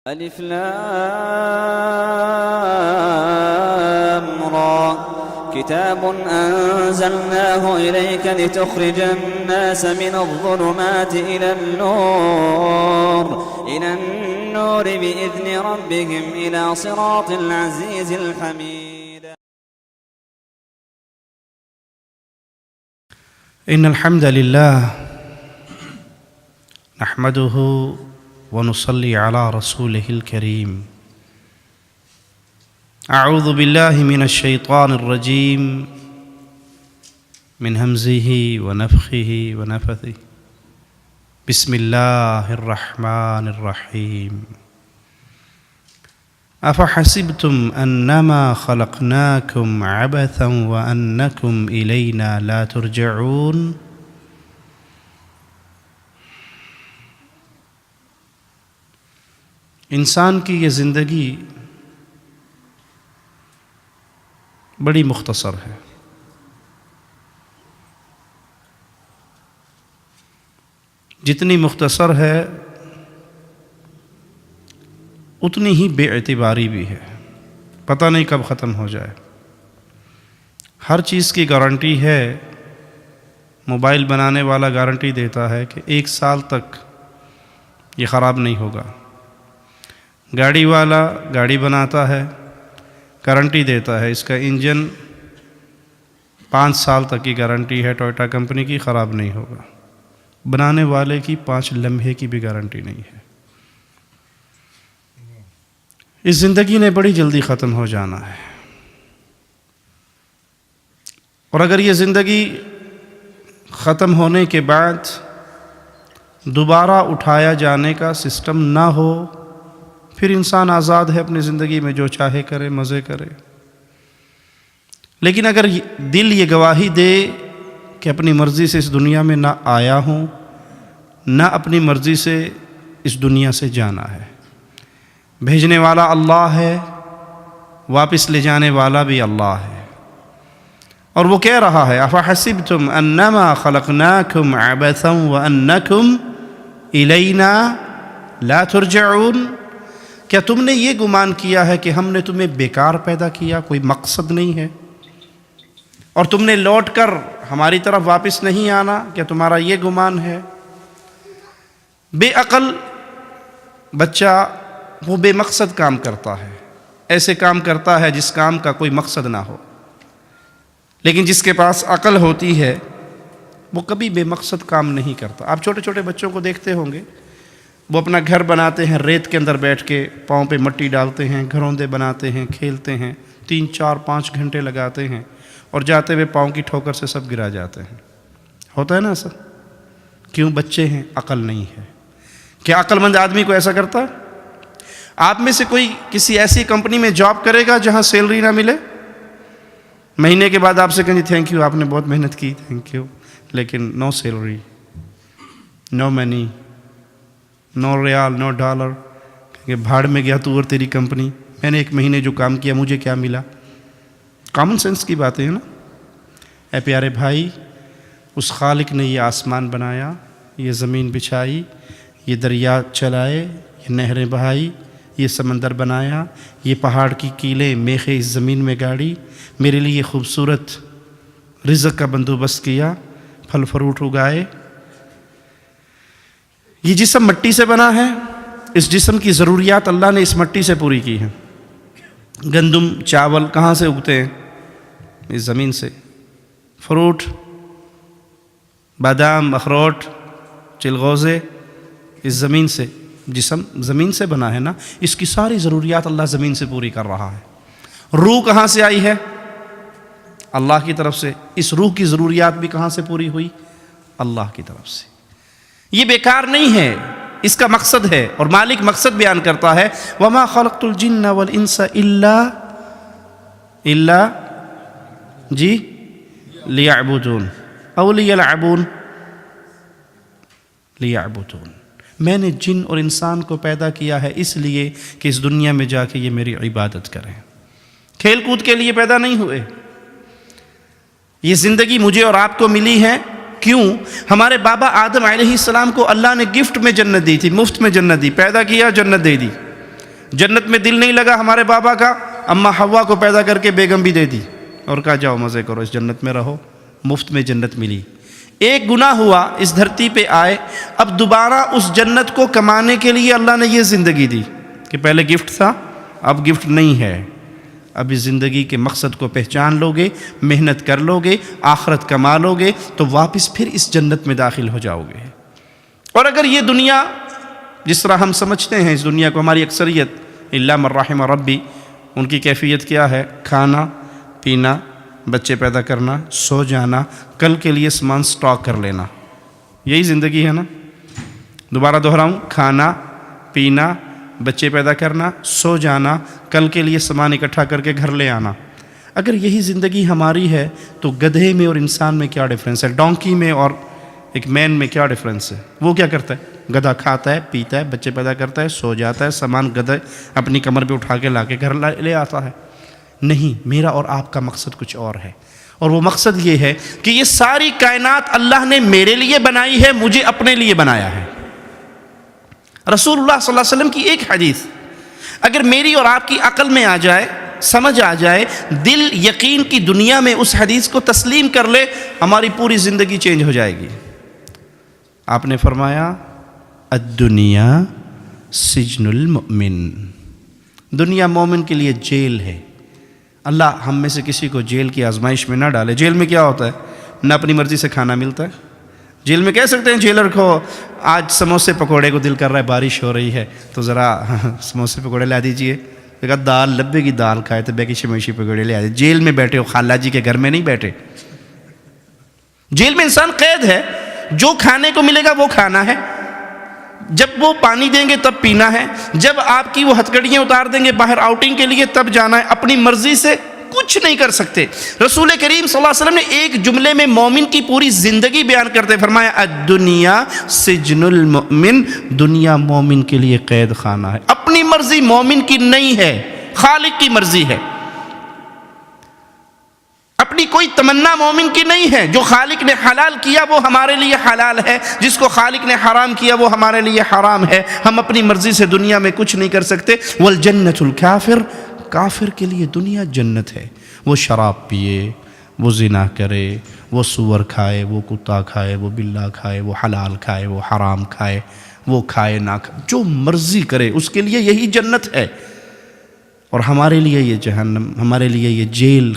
الف لام را كتاب أنزلناه إليك لتخرج الناس من الظلمات إلى النور بإذن ربهم إلى صراط العزيز الحميد. إن الحمد لله نحمده ونصلي على رسوله الكريم. أعوذ بالله من الشيطان الرجيم من همزه ونفخه ونفثه. بسم الله الرحمن الرحيم. أفحسبتم أنما خلقناكم عبثا وأنكم إلينا لا ترجعون. انسان کی یہ زندگی بڑی مختصر ہے. جتنی مختصر ہے اتنی ہی بے اعتباری بھی ہے. پتہ نہیں کب ختم ہو جائے. ہر چیز کی گارنٹی ہے. موبائل بنانے والا گارنٹی دیتا ہے کہ 1 سال تک یہ خراب نہیں ہوگا. گاڑی والا گاڑی بناتا ہے، گارنٹی دیتا ہے اس کا انجن 5 سال تک کی گارنٹی ہے ٹویوٹا کمپنی کی، خراب نہیں ہوگا. بنانے والے کی 5 لمحے کی بھی گارنٹی نہیں ہے. اس زندگی نے بڑی جلدی ختم ہو جانا ہے. اور اگر یہ زندگی ختم ہونے کے بعد دوبارہ اٹھایا جانے کا سسٹم نہ ہو، پھر انسان آزاد ہے اپنی زندگی میں جو چاہے کرے، مزے کرے. لیکن اگر دل یہ گواہی دے کہ اپنی مرضی سے اس دنیا میں نہ آیا ہوں، نہ اپنی مرضی سے اس دنیا سے جانا ہے، بھیجنے والا اللہ ہے، واپس لے جانے والا بھی اللہ ہے. اور وہ کہہ رہا ہے افحسبتم انما خلقناکم عبثا وانکم الینا لا ترجعون. کیا تم نے یہ گمان کیا ہے کہ ہم نے تمہیں بیکار پیدا کیا، کوئی مقصد نہیں ہے، اور تم نے لوٹ کر ہماری طرف واپس نہیں آنا؟ کیا تمہارا یہ گمان ہے؟ بے عقل بچہ وہ بے مقصد کام کرتا ہے، ایسے کام کرتا ہے جس کام کا کوئی مقصد نہ ہو. لیکن جس کے پاس عقل ہوتی ہے وہ کبھی بے مقصد کام نہیں کرتا. آپ چھوٹے چھوٹے بچوں کو دیکھتے ہوں گے، وہ اپنا گھر بناتے ہیں، ریت کے اندر بیٹھ کے پاؤں پہ مٹی ڈالتے ہیں، گھروندے بناتے ہیں، کھیلتے ہیں، 3 4 5 گھنٹے لگاتے ہیں، اور جاتے ہوئے پاؤں کی ٹھوکر سے سب گرا جاتے ہیں. ہوتا ہے نا ایسا؟ کیوں؟ بچے ہیں، عقل نہیں ہے. کیا عقل مند آدمی کو ایسا کرتا ہے؟ آپ میں سے کوئی کسی ایسی کمپنی میں جاب کرے گا جہاں سیلری نہ ملے؟ مہینے کے بعد آپ سے کہیں تھینک یو، آپ نے بہت محنت کی، تھینک یو، لیکن نو سیلری، نو منی، نو ریال، نو ڈالر. کہ بھاڑ میں گیا تو اور تیری کمپنی، میں نے 1 مہینے جو کام کیا مجھے کیا ملا؟ کامن سینس کی باتیں ہیں نا. اے پیارے بھائی، اس خالق نے یہ آسمان بنایا، یہ زمین بچھائی، یہ دریا چلائے، یہ نہریں بہائی، یہ سمندر بنایا، یہ پہاڑ کی کیلیں میخیں اس زمین میں گاڑی، میرے لیے خوبصورت رزق کا بندوبست کیا، پھل فروٹ اگائے. یہ جسم مٹی سے بنا ہے، اس جسم کی ضروریات اللہ نے اس مٹی سے پوری کی ہیں. گندم، چاول کہاں سے اگتے ہیں؟ اس زمین سے. فروٹ، بادام، اخروٹ، چلغوزے اس زمین سے. جسم زمین سے بنا ہے نا، اس کی ساری ضروریات اللہ زمین سے پوری کر رہا ہے. روح کہاں سے آئی ہے؟ اللہ کی طرف سے. اس روح کی ضروریات بھی کہاں سے پوری ہوئی؟ اللہ کی طرف سے. یہ بیکار نہیں ہے، اس کا مقصد ہے. اور مالک مقصد بیان کرتا ہے وَمَا خَلَقْتُ الْجِنَّ وَالْإِنسَ إِلَّا جی لِيَعْبُدُونَ أَوْ لِيَلْعَبُونَ لِيَعْبُدُونَ. میں نے جن اور انسان کو پیدا کیا ہے اس لیے کہ اس دنیا میں جا کے یہ میری عبادت کریں. کھیل کود کے لیے پیدا نہیں ہوئے. یہ زندگی مجھے اور آپ کو ملی ہے کیوں؟ ہمارے بابا آدم علیہ السلام کو اللہ نے گفٹ میں جنت دی تھی، مفت میں جنت دی، پیدا کیا جنت دے دی. جنت میں دل نہیں لگا ہمارے بابا کا، اماں حوا کو پیدا کر کے بیگم بھی دے دی اور کہا جاؤ مزے کرو، اس جنت میں رہو، مفت میں جنت ملی۔ ایک گناہ ہوا، اس دھرتی پہ آئے، اب دوبارہ اس جنت کو کمانے کے لیے اللہ نے یہ زندگی دی کہ پہلے گفٹ تھا، اب گفٹ نہیں ہے، اب اس زندگی کے مقصد کو پہچان لو گے، محنت کر لو گے، آخرت کما لو گے تو واپس پھر اس جنت میں داخل ہو جاؤ گے۔ اور اگر یہ دنیا جس طرح ہم سمجھتے ہیں اس دنیا کو، ہماری اکثریت الا من رحم ربی، ان کی کیفیت کیا ہے؟ کھانا پینا، بچے پیدا کرنا، سو جانا، کل کے لیے سامان سٹاک کر لینا، یہی زندگی ہے نا۔ دوبارہ دہراؤں، کھانا پینا، بچے پیدا کرنا، سو جانا، کل کے لیے سامان اکٹھا کر کے گھر لے آنا۔ اگر یہی زندگی ہماری ہے تو گدھے میں اور انسان میں کیا ڈیفرنس ہے؟ ڈونکی میں اور ایک مین میں کیا ڈیفرنس ہے؟ وہ کیا کرتا ہے؟ گدھا کھاتا ہے، پیتا ہے، بچے پیدا کرتا ہے، سو جاتا ہے، سامان گدھے اپنی کمر پہ اٹھا کے لا کے گھر لے آتا ہے۔ نہیں، میرا اور آپ کا مقصد کچھ اور ہے، اور وہ مقصد یہ ہے کہ یہ ساری کائنات اللہ نے میرے لیے بنائی ہے، مجھے اپنے لیے بنایا ہے۔ رسول اللہ صلی اللہ علیہ وسلم کی ایک حدیث اگر میری اور آپ کی عقل میں آ جائے، سمجھ آ جائے، دل یقین کی دنیا میں اس حدیث کو تسلیم کر لے، ہماری پوری زندگی چینج ہو جائے گی۔ آپ نے فرمایا الدنیا سجن المؤمن، دنیا مومن کے لیے جیل ہے۔ اللہ ہم میں سے کسی کو جیل کی آزمائش میں نہ ڈالے۔ جیل میں کیا ہوتا ہے؟ نہ اپنی مرضی سے کھانا ملتا ہے۔ جیل میں کہہ سکتے ہیں جیلر کو آج سموسے پکوڑے کو دل کر رہا ہے، بارش ہو رہی ہے تو ذرا سموسے پکوڑے لا دیجئے، کہا دال لبے کی دال کھائے تو بے کی شمیشی پکوڑے لے آئے۔ جیل میں بیٹھے ہو، خالہ جی کے گھر میں نہیں بیٹھے۔ جیل میں انسان قید ہے، جو کھانے کو ملے گا وہ کھانا ہے، جب وہ پانی دیں گے تب پینا ہے، جب آپ کی وہ ہتھکڑیاں اتار دیں گے باہر آؤٹنگ کے لیے تب جانا ہے، اپنی مرضی سے کچھ نہیں کر سکتے۔ رسول کریم صلی اللہ علیہ وسلم نے ایک جملے میں مومن کی پوری زندگی بیان کرتے فرمایا الدنیا سجن المؤمن، دنیا مومن کے لیے قید خانہ ہے۔ اپنی مرضی مومن کی نہیں ہے، خالق کی مرضی ہے۔ اپنی کوئی تمنا مومن کی نہیں ہے، جو خالق نے حلال کیا وہ ہمارے لیے حلال ہے، جس کو خالق نے حرام کیا وہ ہمارے لیے حرام ہے۔ ہم اپنی مرضی سے دنیا میں کچھ نہیں کر سکتے۔ والجنت الکافر، کافر کے لیے دنیا جنت ہے۔ وہ شراب پیے، وہ زنا کرے، وہ سور کھائے، وہ کتا کھائے، وہ بلا کھائے، وہ حلال کھائے، وہ حرام کھائے، وہ کھائے نہ کھائے، جو مرضی کرے، اس کے لیے یہی جنت ہے۔ اور ہمارے لیے یہ جہنم، ہمارے لیے یہ جیل،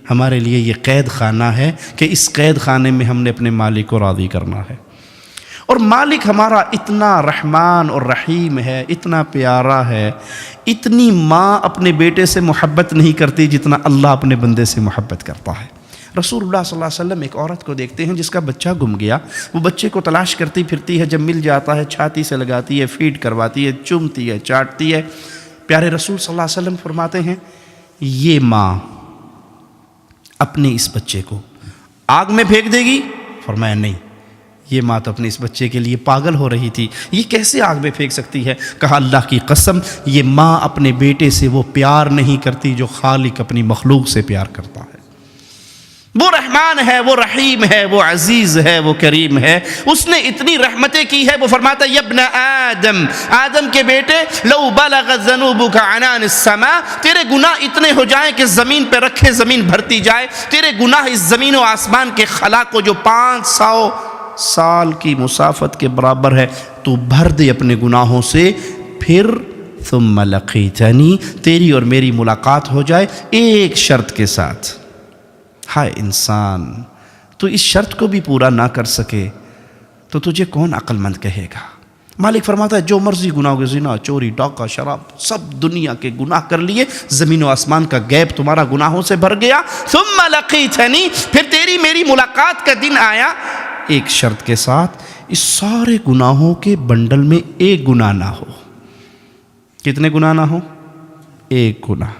ہمارے لیے یہ قید خانہ ہے کہ اس قید خانے میں ہم نے اپنے مالک کو راضی کرنا ہے۔ اور مالک ہمارا اتنا رحمان اور رحیم ہے، اتنا پیارا ہے، اتنی ماں اپنے بیٹے سے محبت نہیں کرتی جتنا اللہ اپنے بندے سے محبت کرتا ہے۔ رسول اللہ صلی اللہ علیہ وسلم ایک عورت کو دیکھتے ہیں جس کا بچہ گم گیا، وہ بچے کو تلاش کرتی پھرتی ہے، جب مل جاتا ہے چھاتی سے لگاتی ہے، فیڈ کرواتی ہے، چومتی ہے، چاٹتی ہے۔ پیارے رسول صلی اللہ علیہ وسلم فرماتے ہیں یہ ماں اپنے اس بچے کو آگ میں پھینک دے گی؟ فرمایا نہیں، یہ ماں تو اپنے اس بچے کے لیے پاگل ہو رہی تھی، یہ کیسے آگ میں پھینک سکتی ہے؟ کہا اللہ کی قسم، یہ ماں اپنے بیٹے سے وہ پیار نہیں کرتی جو خالق اپنی مخلوق سے پیار کرتا ہے۔ وہ رحمان ہے، وہ رحیم ہے، وہ عزیز ہے، وہ کریم ہے، اس نے اتنی رحمتیں کی ہے۔ وہ فرماتا ہے ابن آدم، آدم کے بیٹے، لو بلغ ذنوبک عنان السماء، تیرے گناہ اتنے ہو جائیں کہ زمین پہ رکھے زمین بھرتی جائے، تیرے گناہ اس زمین و آسمان کے خلا کو جو 500 سال کی مسافت کے برابر ہے تو بھر دے اپنے گناہوں سے، پھر ثم لقیتنی، تیری اور میری ملاقات ہو جائے ایک شرط کے ساتھ۔ ہائے انسان، تو اس شرط کو بھی پورا نہ کر سکے تو تجھے کون عقل مند کہے گا؟ مالک فرماتا ہے جو مرضی گناہ ہوگے، زنا، چوری، ڈاکہ، شراب، سب دنیا کے گناہ کر لیے، زمین و آسمان کا گیپ تمہارا گناہوں سے بھر گیا، ثم لقیتنی، پھر تیری میری ملاقات کا دن آیا ایک شرط کے ساتھ، اس سارے گناہوں کے بنڈل میں ایک گناہ نہ ہو۔ کتنے گناہ نہ ہو؟ ایک گناہ۔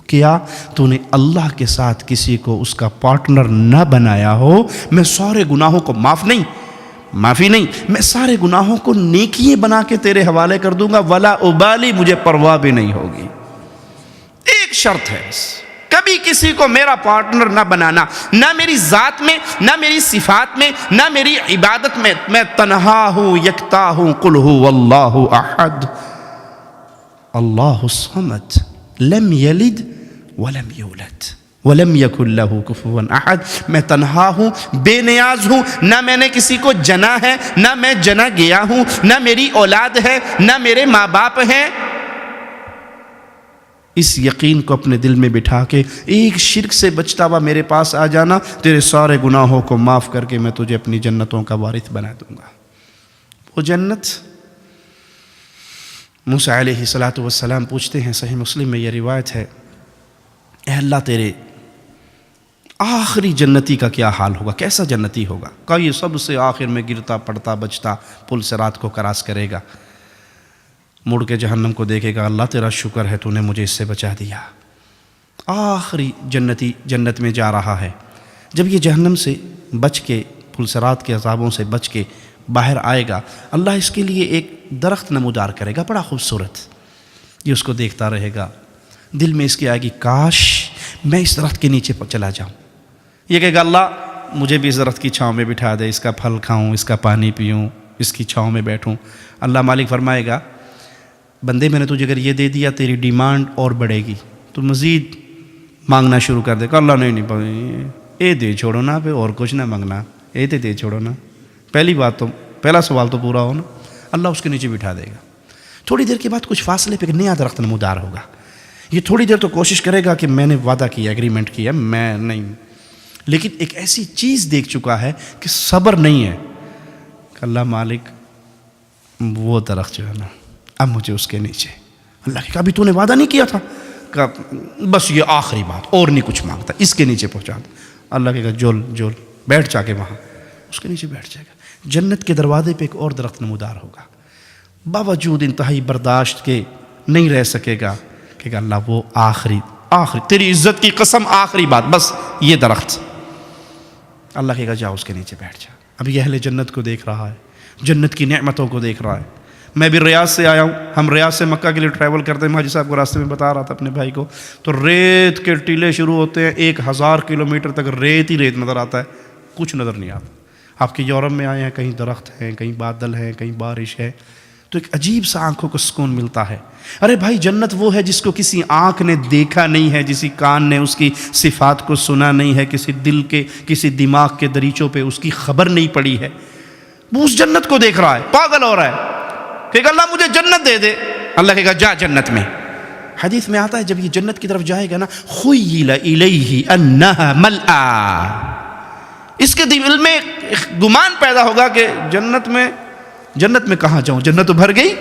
کیا تو نے اللہ کے ساتھ کسی کو اس کا پارٹنر نہ بنایا ہو، میں سارے گناہوں کو معافی نہیں، میں سارے گناہوں کو نیکیاں بنا کے تیرے حوالے کر دوں گا، ولا ابالی، مجھے پرواہ بھی نہیں ہوگی۔ ایک شرط ہے بس، کبھی کسی کو میرا پارٹنر نہ بنانا، نہ میری ذات میں، نہ میری صفات میں، نہ میری عبادت میں۔ میں تنہا ہوں، یکتا ہوں، قل هو اللہ احد۔ اللہ الصمد لم یلد ولم یولد ولم یکن لہ کفوا احد. میں تنہا ہوں، بے نیاز ہوں، نہ میں نے کسی کو جنا ہے، نہ میں جنا گیا ہوں، نہ میری اولاد ہے، نہ میرے ماں باپ ہیں. اس یقین کو اپنے دل میں بٹھا کے ایک شرک سے بچتا ہوا میرے پاس آ جانا، تیرے سارے گناہوں کو معاف کر کے میں تجھے اپنی جنتوں کا وارث بنا دوں گا. وہ جنت، موسیٰ علیہ السلام پوچھتے ہیں، صحیح مسلم میں یہ روایت ہے، اے اللہ تیرے آخری جنتی کا کیا حال ہوگا، کیسا جنتی ہوگا؟ کہا یہ سب سے آخر میں گرتا پڑتا بچتا پل صراط کو کراس کرے گا، مڑ کے جہنم کو دیکھے گا، اللہ تیرا شکر ہے تو نے مجھے اس سے بچا دیا. آخری جنتی جنت میں جا رہا ہے. جب یہ جہنم سے بچ کے، پل صراط کے عذابوں سے بچ کے باہر آئے گا، اللہ اس کے لیے ایک درخت نمودار کرے گا بڑا خوبصورت. یہ اس کو دیکھتا رہے گا، دل میں اس کی آئے گی کاش میں اس درخت کے نیچے چلا جاؤں. یہ کہے گا اللہ مجھے بھی اس درخت کی چھاؤں میں بٹھا دے، اس کا پھل کھاؤں، اس کا پانی پیوں، اس کی چھاؤں میں بیٹھوں. اللہ مالک فرمائے گا بندے میں نے تجھے اگر یہ دے دیا تیری ڈیمانڈ اور بڑھے گی، تو مزید مانگنا شروع کر دے گا. اللہ نہیں اے دے چھوڑو نا، پہ اور کچھ نہ مانگنا، اے دے چھوڑو نا، پہلا سوال تو پورا ہو نا. اللہ اس کے نیچے بٹھا دے گا. تھوڑی دیر کے بعد کچھ فاصلے پہ ایک نیا درخت نمودار ہوگا. یہ تھوڑی دیر تو کوشش کرے گا کہ میں نے وعدہ کیا، ایگریمنٹ کیا، میں نہیں، لیکن ایک ایسی چیز دیکھ چکا ہے کہ صبر نہیں ہے. کہ اللہ مالک وہ درخت جو ہے نا، اب مجھے اس کے نیچے. اللہ کہ ابھی تو نے وعدہ نہیں کیا تھا، کہ بس یہ آخری بات، اور نہیں کچھ مانگتا، اس کے نیچے پہنچا دو. اللہ کہے گا جول بیٹھ جا کے وہاں، اس کے نیچے بیٹھ جائے گا. جنت کے دروازے پہ ایک اور درخت نمودار ہوگا، باوجود انتہائی برداشت کے نہیں رہ سکے گا. کہ اللہ وہ آخری تیری عزت کی قسم آخری بات، بس یہ درخت. اللہ کہے گا جا اس کے نیچے بیٹھ جا. اب یہ اہل جنت کو دیکھ رہا ہے، جنت کی نعمتوں کو دیکھ رہا ہے. میں بھی ریاض سے آیا ہوں، ہم ریاض سے مکہ کے لیے ٹریول کرتے ہیں. حاجی صاحب کو راستے میں بتا رہا تھا اپنے بھائی کو، تو ریت کے ٹیلے شروع ہوتے ہیں، 1000 کلومیٹر تک ریت ہی ریت نظر آتا ہے، کچھ نظر نہیں آتا. آپ کے یورپ میں آئے ہیں، کہیں درخت ہیں، کہیں بادل ہیں، کہیں بارش ہے، تو ایک عجیب سا آنکھوں کو سکون ملتا ہے. ارے بھائی جنت وہ ہے جس کو کسی آنکھ نے دیکھا نہیں ہے، کسی کان نے اس کی صفات کو سنا نہیں ہے، کسی دل کے کسی دماغ کے دریچوں پہ اس کی خبر نہیں پڑی ہے. وہ اس جنت کو دیکھ رہا ہے، پاگل ہو رہا ہے کہ اللہ مجھے جنت دے دے. اللہ کہے گا جا جنت میں. حدیث میں آتا ہے جب یہ جنت کی طرف جائے گا نا، خیل الیہ انہا ملآ، اس کے دل میں گمان پیدا ہوگا کہ جنت میں کہاں جاؤں، جنت تو بھر گئی،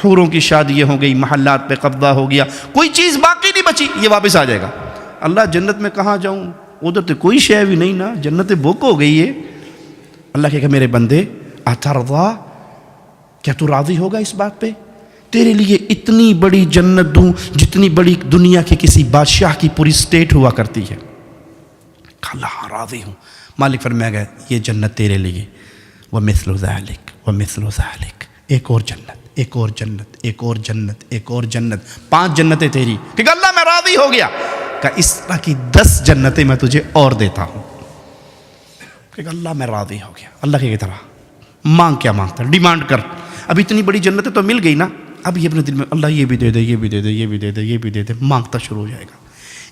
حوروں کی شادیاں ہو گئی، محلات پہ قبضہ ہو گیا، کوئی چیز باقی نہیں بچی. یہ واپس آ جائے گا. اللہ جنت میں کہاں جاؤں، ادھر تو کوئی شے بھی نہیں نا، جنت بک ہو گئی ہے. اللہ کہے گا میرے بندے اترضا، کیا تو راضی ہوگا اس بات پہ؟ تیرے لیے اتنی بڑی جنت دوں جتنی بڑی دنیا کے کسی بادشاہ کی پوری اسٹیٹ ہوا کرتی ہے. اللہ راضی ہوں. مالک فرمائے گا یہ جنت تیرے لیے، ومثل ذلک ومثل ذلک، ایک اور جنت، ایک اور جنت، ایک اور جنت، ایک اور جنت، 5 جنتیں تیری. کہ اللہ میں راضی ہو گیا. کہ اس طرح کی 10 جنتیں میں تجھے اور دیتا ہوں. کہ اللہ میں راضی ہو گیا. اللہ کی طرح مانگ، کیا مانگتا ہے، ڈیمانڈ کر. اب اتنی بڑی جنتیں تو مل گئی نا، اب یہ اپنے دل میں اللہ یہ بھی دے دے، یہ بھی دے دے، یہ بھی دے دے، یہ بھی دے دے، مانگتا شروع ہو جائے گا.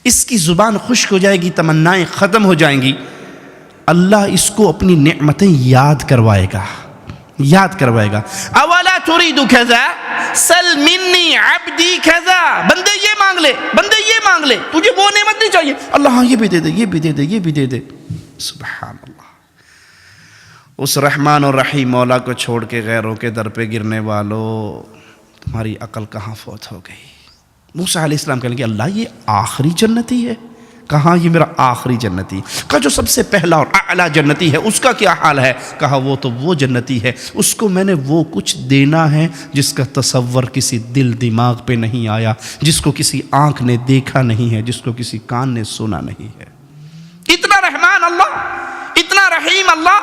اس کی زبان خشک ہو جائے گی، تمنائیں ختم ہو جائیں گی. اللہ اس کو اپنی نعمتیں یاد کروائے گا. اولا تريد كذا سل مني عبدي كذا، بندے یہ مانگ لے، بندے یہ مانگ لے، تجھے وہ نعمت نہیں چاہیے، اللہ ہاں یہ بھی دے دے، یہ بھی دے دے، یہ بھی دے دے. سبحان اللہ. اس رحمان اور رحیم مولا کو چھوڑ کے غیروں کے در پہ گرنے والوں، تمہاری عقل کہاں فوت ہو گئی؟ موسیٰ علیہ السلام کہنے لگے اللہ یہ آخری جنتی ہے. کہاں یہ میرا آخری جنتی؟ کہا جو سب سے پہلا اور اعلیٰ جنتی ہے اس کا کیا حال ہے؟ کہا وہ تو وہ جنتی ہے، اس کو میں نے وہ کچھ دینا ہے جس کا تصور کسی دل دماغ پہ نہیں آیا، جس کو کسی آنکھ نے دیکھا نہیں ہے، جس کو کسی کان نے سنا نہیں ہے. اتنا رحمان اللہ، اتنا رحیم اللہ،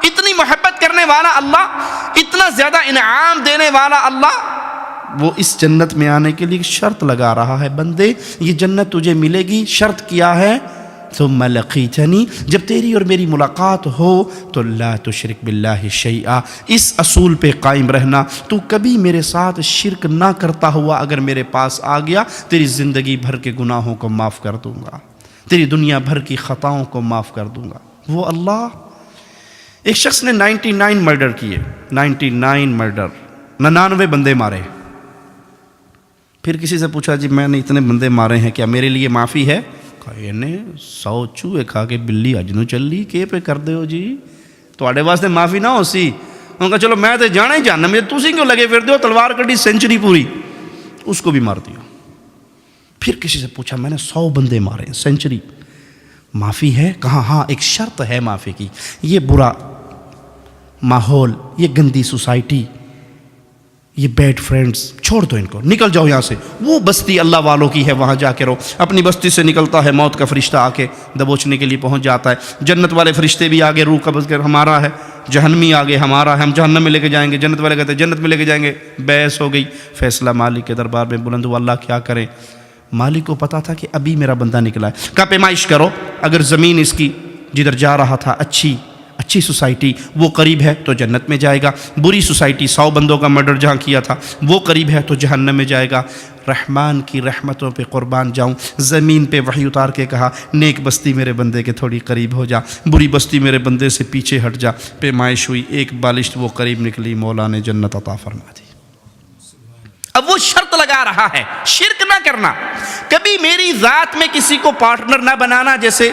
اتنی محبت کرنے والا اللہ، اتنا زیادہ انعام دینے والا اللہ، وہ اس جنت میں آنے کے لیے شرط لگا رہا ہے. بندے یہ جنت تجھے ملے گی، شرط کیا ہے؟ ثم لقیتنی، جب تیری اور میری ملاقات ہو تو لا تشرک باللہ شیئا، اس اصول پہ قائم رہنا، تو کبھی میرے ساتھ شرک نہ کرتا ہوا اگر میرے پاس آ گیا، تیری زندگی بھر کے گناہوں کو معاف کر دوں گا، تیری دنیا بھر کی خطاؤں کو معاف کر دوں گا۔ وہ اللہ، ایک شخص نے 99 مرڈر کیے، 99 مرڈر، 99 بندے مارے۔ پھر کسی سے پوچھا جی میں نے اتنے بندے مارے ہیں، کیا میرے لیے معافی ہے؟ کہا یہ نے 100 چوہے کھا کے بلی اج نو چلی، کہ پہ کر دے ہو جی، تواڈے واسطے معافی نہ ہو سی۔ انہوں نے کہا چلو میں تو جانا ہی جاننا، مجھے تسی کیوں لگے پھر دیو، تلوار کٹی سینچری پوری، اس کو بھی مار دیا۔ پھر کسی سے پوچھا میں نے 100 بندے مارے ہیں، سینچری، معافی ہے؟ کہا ہاں ایک شرط ہے معافی کی، یہ برا ماحول، یہ گندی سوسائٹی، یہ بیڈ فرینڈز چھوڑ دو، ان کو نکل جاؤ یہاں سے، وہ بستی اللہ والوں کی ہے وہاں جا کے رہو۔ اپنی بستی سے نکلتا ہے، موت کا فرشتہ آ کے دبوچنے کے لیے پہنچ جاتا ہے، جنت والے فرشتے بھی آگے روح قبض کر ہمارا ہے، جہنمی آگے ہمارا ہے، ہم جہنم میں لے کے جائیں گے، جنت والے کہتے ہیں جنت میں لے کے جائیں گے۔ بحث ہو گئی، فیصلہ مالک کے دربار میں بلند ہوا، اللہ کیا کریں؟ مالک کو پتا تھا کہ ابھی میرا بندہ نکلا ہے، کہا پیمائش کرو، اگر زمین اس کی جدھر جا رہا تھا اچھی سوسائٹی وہ قریب ہے تو جنت میں جائے گا، بری سوسائٹی 100 بندوں کا مرڈر جہاں کیا تھا وہ قریب ہے تو جہنم میں جائے گا۔ رحمان کی رحمتوں پہ قربان جاؤں، زمین پہ وحی اتار کے کہا نیک بستی میرے بندے کے تھوڑی قریب ہو جا، بری بستی میرے بندے سے پیچھے ہٹ جا۔ پیمائش ہوئی، ایک بالشت وہ قریب نکلی، مولا نے جنت عطا فرما دی۔ اب وہ شرط لگا رہا ہے شرک نہ کرنا، کبھی میری ذات میں کسی کو پارٹنر نہ بنانا۔ جیسے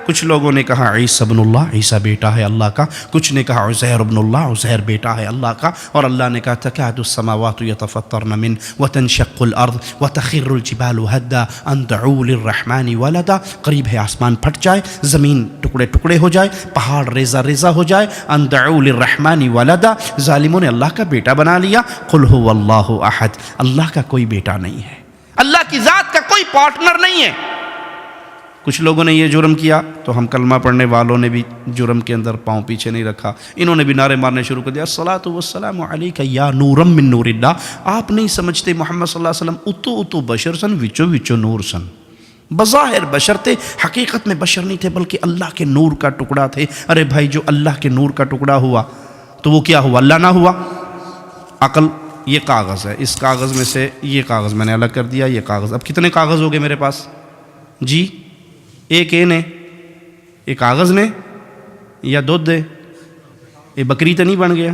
کچھ لوگوں نے کہا عیسیٰ ابن اللہ، عیسیٰ بیٹا ہے اللہ کا، کچھ نے کہا عزیر ابن اللہ، عزیر بیٹا ہے اللہ کا، اور اللہ نے کہا تکاد السماوات یتفطرن من وتنشق الارض وتخر الجبال هدا ان دعوا للرحمن ولدا، قریب ہے آسمان پھٹ جائے، زمین ٹکڑے ٹکڑے ہو جائے، پہاڑ ریزہ ریزہ ہو جائے، ان دعوا للرحمن ولدا، ظالموں نے اللہ کا بیٹا بنا لیا۔ قل هو اللہ احد، اللہ کا کوئی بیٹا نہیں ہے، اللہ کی ذات کا کوئی پارٹنر نہیں ہے۔ کچھ لوگوں نے یہ جرم کیا تو ہم کلمہ پڑھنے والوں نے بھی جرم کے اندر پاؤں پیچھے نہیں رکھا، انہوں نے بھی نعرے مارنے شروع کر دیا، الصلاۃ والسلام علیک یا نورم من نور اللہ۔ آپ نہیں سمجھتے محمد صلی اللہ علیہ وسلم اتو اتو بشر سن، وچو وچو نور سن، بظاہر بشر تھے، حقیقت میں بشر نہیں تھے بلکہ اللہ کے نور کا ٹکڑا تھے۔ ارے بھائی جو اللہ کے نور کا ٹکڑا ہوا تو وہ کیا ہوا؟ اللہ نہ ہوا؟ عقل یہ کاغذ ہے، اس کاغذ میں سے یہ کاغذ میں نے الگ کر دیا، یہ کاغذ، اب کتنے کاغذ ہو گئے میرے پاس جی؟ ایک اے نے، ایک کاغذ نے، یا دودھ دے، یہ بکری تو نہیں بن گیا،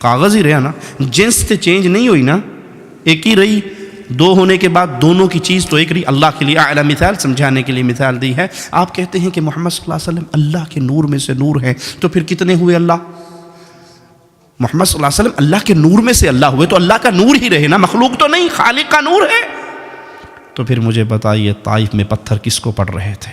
کاغذ ہی رہا نا، جنس تے چینج نہیں ہوئی نا، ایک ہی رہی۔ دو ہونے کے بعد دونوں کی چیز تو ایک رہی۔ اللہ کے لیے اعلیٰ مثال سمجھانے کے لیے مثال دی ہے۔ آپ کہتے ہیں کہ محمد صلی اللہ علیہ وسلم اللہ کے نور میں سے نور ہیں، تو پھر کتنے ہوئے اللہ؟ محمد صلی اللہ علیہ وسلم اللہ کے نور میں سے اللہ ہوئے تو اللہ کا نور ہی رہے نا، مخلوق تو نہیں، خالق کا نور ہے۔ تو پھر مجھے بتائیے طائف میں پتھر کس کو پڑ رہے تھے؟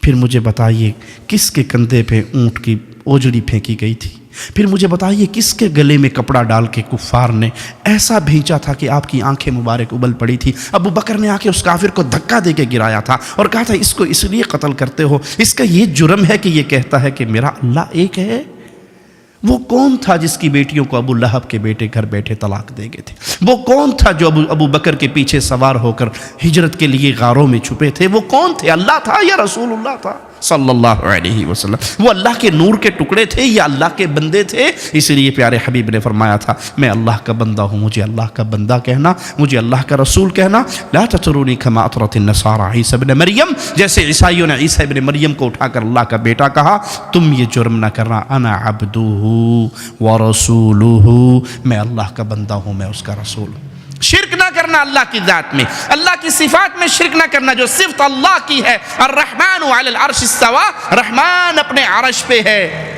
پھر مجھے بتائیے کس کے کندھے پہ اونٹ کی اوجڑی پھینکی گئی تھی؟ پھر مجھے بتائیے کس کے گلے میں کپڑا ڈال کے کفار نے ایسا بھینچا تھا کہ آپ کی آنکھیں مبارک ابل پڑی تھی؟ ابو بکر نے آ کے اس کافر کو دھکا دے کے گرایا تھا اور کہا تھا اس کو اس لیے قتل کرتے ہو، اس کا یہ جرم ہے کہ یہ کہتا ہے کہ میرا اللہ ایک ہے۔ وہ کون تھا جس کی بیٹیوں کو ابو لہب کے بیٹے گھر بیٹھے طلاق دے گئے تھے؟ وہ کون تھا جو ابو بکر کے پیچھے سوار ہو کر ہجرت کے لیے غاروں میں چھپے تھے؟ وہ کون تھے؟ اللہ تھا یا رسول اللہ تھا صلی اللہ علیہ وسلم؟ وہ اللہ کے نور کے ٹکڑے تھے یا اللہ کے بندے تھے؟ اس لیے پیارے حبیب نے فرمایا تھا میں اللہ کا بندہ ہوں، مجھے اللہ کا بندہ کہنا، مجھے اللہ کا رسول کہنا۔ لا تطرونی کما اطرت النصارى عیسی ابن مریم، جیسے عیسائیوں نے عیسی ابن مریم کو اٹھا کر اللہ کا بیٹا کہا، تم یہ جرم نہ کرنا۔ انا عبدہ ورسولہ، میں اللہ کا بندہ ہوں، میں اس کا رسول ہوں۔ شرک نہ کرنا اللہ کی ذات میں، اللہ کی صفات میں شرک نہ کرنا جو صفت اللہ کی ہے۔ الرحمن علی العرش استوى، رحمان اپنے عرش پہ ہے،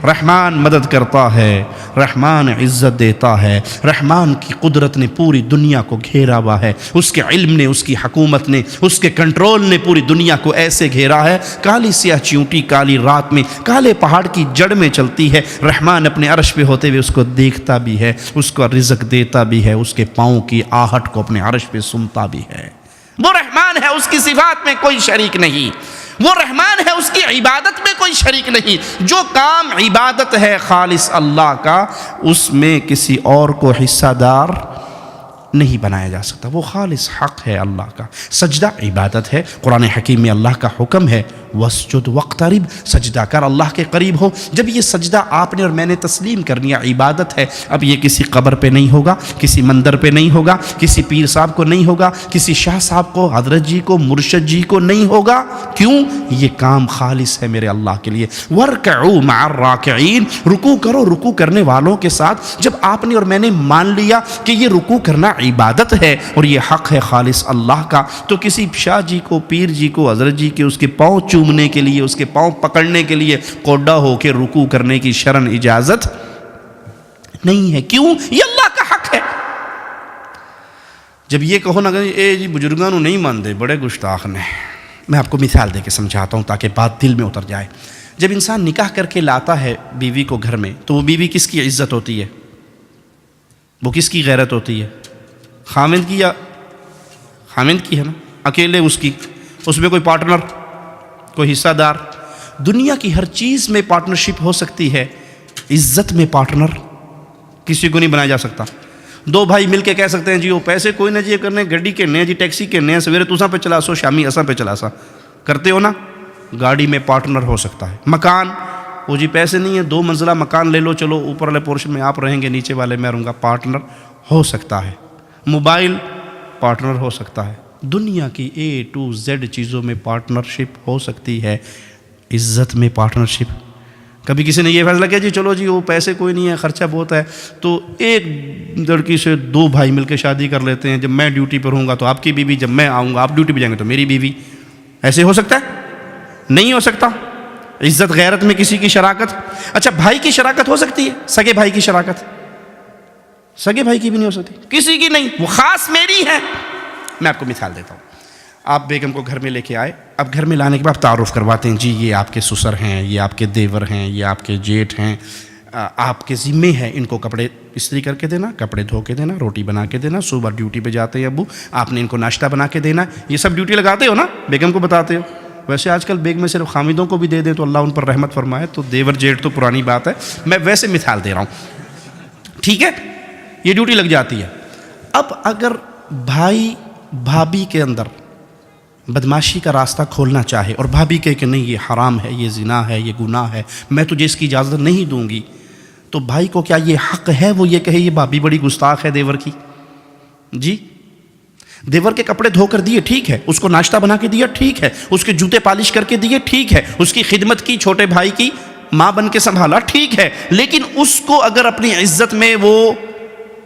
رحمان مدد کرتا ہے، رحمان عزت دیتا ہے، رحمان کی قدرت نے پوری دنیا کو گھیرا ہوا ہے، اس کے علم نے، اس کی حکومت نے، اس کے کنٹرول نے پوری دنیا کو ایسے گھیرا ہے۔ کالی سیاہ چیونٹی کالی رات میں کالے پہاڑ کی جڑ میں چلتی ہے، رحمان اپنے عرش پہ ہوتے ہوئے اس کو دیکھتا بھی ہے، اس کو رزق دیتا بھی ہے، اس کے پاؤں کی آہٹ کو اپنے عرش پہ سنتا بھی ہے۔ وہ رحمان ہے، اس کی صفات میں کوئی شریک نہیں، وہ رحمان ہے، اس کی عبادت میں کوئی شریک نہیں۔ جو کام عبادت ہے خالص اللہ کا، اس میں کسی اور کو حصہ دار نہیں بنایا جا سکتا، وہ خالص حق ہے اللہ کا۔ سجدہ عبادت ہے، قرآن حکیم میں اللہ کا حکم ہے واسجد واقترب، سجدہ کر، اللہ کے قریب ہو۔ جب یہ سجدہ آپ نے اور میں نے تسلیم کر لیا عبادت ہے، اب یہ کسی قبر پہ نہیں ہوگا، کسی مندر پہ نہیں ہوگا، کسی پیر صاحب کو نہیں ہوگا، کسی شاہ صاحب کو، حضرت جی کو، مرشد جی کو نہیں ہوگا۔ کیوں؟ یہ کام خالص ہے میرے اللہ کے لیے۔ وَارْكَعُوا مَعَ الرَّاكِعِينَ، رکوع کرو رکوع کرنے والوں کے ساتھ۔ جب آپ نے اور میں نے مان لیا کہ یہ رکوع کرنا عبادت ہے اور یہ حق ہے خالص اللہ کا، تو کسی شاہ جی کو، پیر جی کو، حضرت جی کے اس کے پاؤں چومنے کے لیے، اس کے پاؤں پکڑنے کے لیے کوڈا ہو کے رکوع کرنے کی شرعن اجازت نہیں ہے۔ کیوں؟ یہ اللہ کا حق ہے۔ جب یہ کہو نا کہ اے جی بزرگاں نو نہیں مانتے، بڑے گستاخ نے، میں آپ کو مثال دے کے سمجھاتا ہوں تاکہ بات دل میں اتر جائے۔ جب انسان نکاح کر کے لاتا ہے بیوی کو گھر میں، تو وہ بیوی کس کی عزت ہوتی ہے؟ وہ کس کی غیرت ہوتی ہے؟ خاوند کی یا خاوند کی ہے نا، اکیلے اس کی، اس میں کوئی پارٹنر، کوئی حصہ دار۔ دنیا کی ہر چیز میں پارٹنرشپ ہو سکتی ہے، عزت میں پارٹنر کسی کو نہیں بنایا جا سکتا۔ دو بھائی مل کے کہہ سکتے ہیں جی وہ پیسے کوئی نہ جی کرنے، گڈی کہنے جی ٹیکسی کہنے، سویرے تساں پہ چلا سو، شامی اساں پہ چلا سا، کرتے ہو نا؟ گاڑی میں پارٹنر ہو سکتا ہے۔ مکان، وہ جی پیسے نہیں ہیں، 2 منزلہ مکان لے لو، چلو اوپر والے پورشن میں آپ رہیں گے، نیچے والے میں رہوں گا، پارٹنر ہو سکتا ہے۔ موبائل پارٹنر ہو سکتا ہے۔ دنیا کی A to Z چیزوں میں پارٹنرشپ ہو سکتی ہے، عزت میں پارٹنرشپ۔ کبھی کسی نے یہ فیصلہ کیا جی چلو جی وہ پیسے کوئی نہیں ہے، خرچہ بہت ہے، تو ایک لڑکی سے 2 بھائی مل کے شادی کر لیتے ہیں، جب میں ڈیوٹی پر ہوں گا تو آپ کی بیوی، جب میں آؤں گا آپ ڈیوٹی پہ جائیں گے تو میری بیوی۔ ایسے ہو سکتا ہے؟ نہیں ہو سکتا۔ عزت غیرت میں کسی کی شراکت۔ اچھا بھائی کی شراکت ہو سکتی ہے، سگے بھائی کی شراکت؟ سگے بھائی کی بھی نہیں ہو سکتی، کسی کی نہیں، وہ خاص میری ہے۔ میں آپ کو مثال دیتا ہوں۔ آپ بیگم کو گھر میں لے کے آئے، اب گھر میں لانے کے بعد تعارف کرواتے ہیں، جی یہ آپ کے سسر ہیں، یہ آپ کے دیور ہیں، یہ آپ کے جیٹھ ہیں، آپ کے ذمے ہے ان کو کپڑے استری کر کے دینا، کپڑے دھو کے دینا، روٹی بنا کے دینا، صبح ڈیوٹی پہ جاتے ہیں ابو، آپ نے ان کو ناشتہ بنا کے دینا۔ یہ سب ڈیوٹی لگاتے ہو نا، بیگم کو بتاتے ہو۔ ویسے آج کل بیگ میں صرف خامدوں کو بھی دے دیں تو اللہ ان پر رحمت فرمائے، تو دیور جیٹھ تو پرانی بات ہے، میں ویسے مثال دے رہا ہوں، ٹھیک ہے؟ یہ ڈیوٹی لگ جاتی ہے۔ اب اگر بھائی بھابھی کے اندر بدماشی کا راستہ کھولنا چاہے اور بھابھی کہے کہ نہیں یہ حرام ہے، یہ زنا ہے، یہ گناہ ہے، میں تجھے اس کی اجازت نہیں دوں گی، تو بھائی کو کیا یہ حق ہے وہ یہ کہے یہ بھابھی بڑی گستاخ ہے دیور کی؟ جی دیور کے کپڑے دھو کر دیے ٹھیک ہے، اس کو ناشتہ بنا کے دیا ٹھیک ہے، اس کے جوتے پالش کر کے دیے ٹھیک ہے، اس کی خدمت کی، چھوٹے بھائی کی ماں بن کے سنبھالا ٹھیک ہے، لیکن اس کو اگر اپنی عزت میں وہ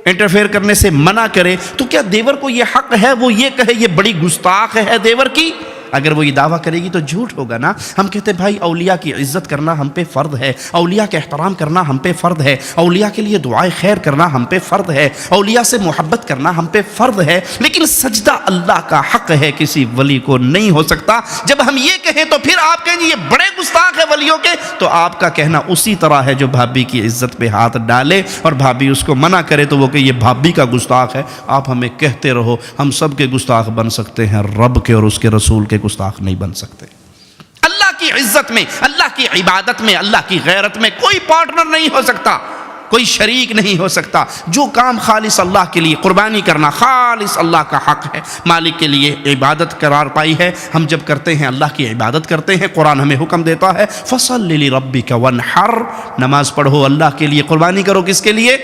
انٹرفیئر کرنے سے منع کرے تو کیا دیور کو یہ حق ہے وہ یہ کہے یہ بڑی گستاخ ہے دیور کی؟ اگر وہ یہ دعویٰ کرے گی تو جھوٹ ہوگا نا۔ ہم کہتے ہیں بھائی اولیاء کی عزت کرنا ہم پہ فرض ہے، اولیاء کا احترام کرنا ہم پہ فرض ہے، اولیاء کے لیے دعائے خیر کرنا ہم پہ فرض ہے، اولیاء سے محبت کرنا ہم پہ فرض ہے، لیکن سجدہ اللہ کا حق ہے، کسی ولی کو نہیں ہو سکتا۔ جب ہم یہ کہیں تو پھر آپ کہیں یہ بڑے گستاخ ہیں ولیوں کے، تو آپ کا کہنا اسی طرح ہے جو بھابھی کی عزت پہ ہاتھ ڈالے اور بھابھی اس کو منع کرے تو وہ کہ یہ بھابھی کا گستاخ ہے۔ آپ ہمیں کہتے رہو، ہم سب کے گستاخ بن سکتے ہیں، رب کے اور اس کے رسول کے گستاخ نہیں بن سکتے۔ اللہ کی عزت میں، اللہ کی عبادت میں، اللہ کی غیرت میں کوئی پارٹنر نہیں ہو سکتا، کوئی شریک نہیں ہو سکتا۔ جو کام خالص اللہ کے لیے قربانی کرنا خالص اللہ کا حق ہے، مالک کے لیے عبادت قرار پائی ہے۔ ہم جب کرتے ہیں اللہ کی عبادت کرتے ہیں، قرآن ہمیں حکم دیتا ہے فَصَلِّ لِرَبِّكَ وَانْحَرْ، نماز پڑھو اللہ کے لیے، قربانی کرو کس کے لیے؟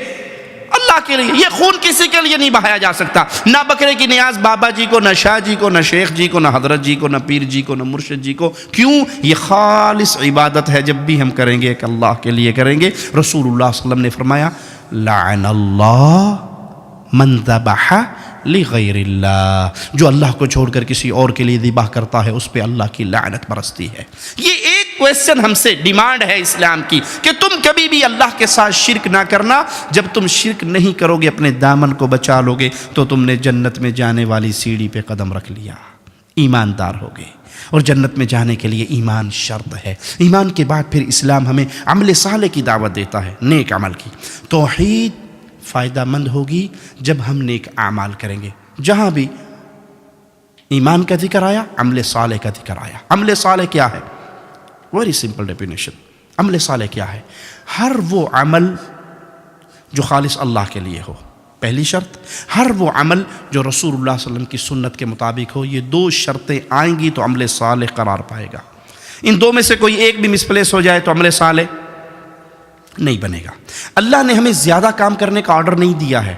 اللہ کے لیے۔ یہ خون کسی کے لیے نہیں بہایا جا سکتا، نہ بکرے کی نیاز بابا جی کو، نہ شاہ جی کو، نہ شیخ جی کو، نہ حضرت جی کو، نہ پیر جی کو، نہ مرشد جی کو۔ کیوں؟ یہ خالص عبادت ہے، جب بھی ہم کریں گے ایک اللہ کے لیے کریں گے۔ رسول اللہ صلی اللہ علیہ وسلم نے فرمایا لعن اللہ من ذبح لغیر اللہ، جو اللہ کو چھوڑ کر کسی اور کے لیے ذبح کرتا ہے اس پہ اللہ کی لعنت برستی ہے۔ یہ ایک کویسچن ہم سے ڈیمانڈ ہے اسلام کی کہ تم کبھی بھی اللہ کے ساتھ شرک نہ کرنا۔ جب تم شرک نہیں کرو گے، اپنے دامن کو بچا لو گے، تو تم نے جنت میں جانے والی سیڑھی پہ قدم رکھ لیا، ایماندار ہو گئے۔ اور جنت میں جانے کے لیے ایمان شرط ہے۔ ایمان کے بعد پھر اسلام ہمیں عمل صالح کی دعوت دیتا ہے، نیک عمل کی۔ توحید فائدہ مند ہوگی جب ہم نیک اعمال کریں گے۔ جہاں بھی ایمان کا ذکر آیا، عمل صالح کا ذکر آیا۔ عمل صالح کیا ہے؟ Very simple definition. عمل صالح کیا ہے؟ ہر وہ عمل جو خالص اللہ کے لیے ہو، پہلی شرط، ہر وہ عمل جو رسول اللہ صلی اللہ علیہ وسلم کی سنت کے مطابق ہو، یہ دو شرطیں آئیں گی تو عمل صالح قرار پائے گا۔ ان دو میں سے کوئی ایک بھی مسپلیس ہو جائے تو عمل صالح نہیں بنے گا۔ اللہ نے ہمیں زیادہ کام کرنے کا آرڈر نہیں دیا ہے۔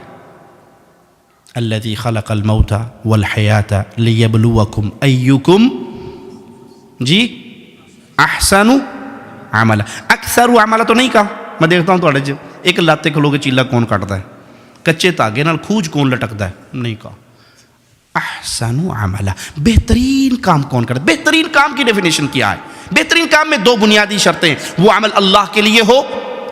الذی خلق الموت والحیات لیبلوکم ایکم احسن عملا، اکثر عملا تو نہیں کہا۔ میں دیکھتا ہوں تو ایک لاتے کھلو کے چیلا کون کٹتا ہے، کچے تاگے نال کھوج کون لٹکتا ہے، نہیں کہا۔ احسن عملا، بہترین کام کون کرتا ہے؟ بہترین کام کی ڈیفینیشن کیا ہے؟ بہترین کام میں دو بنیادی شرطیں، وہ عمل اللہ کے لیے ہو،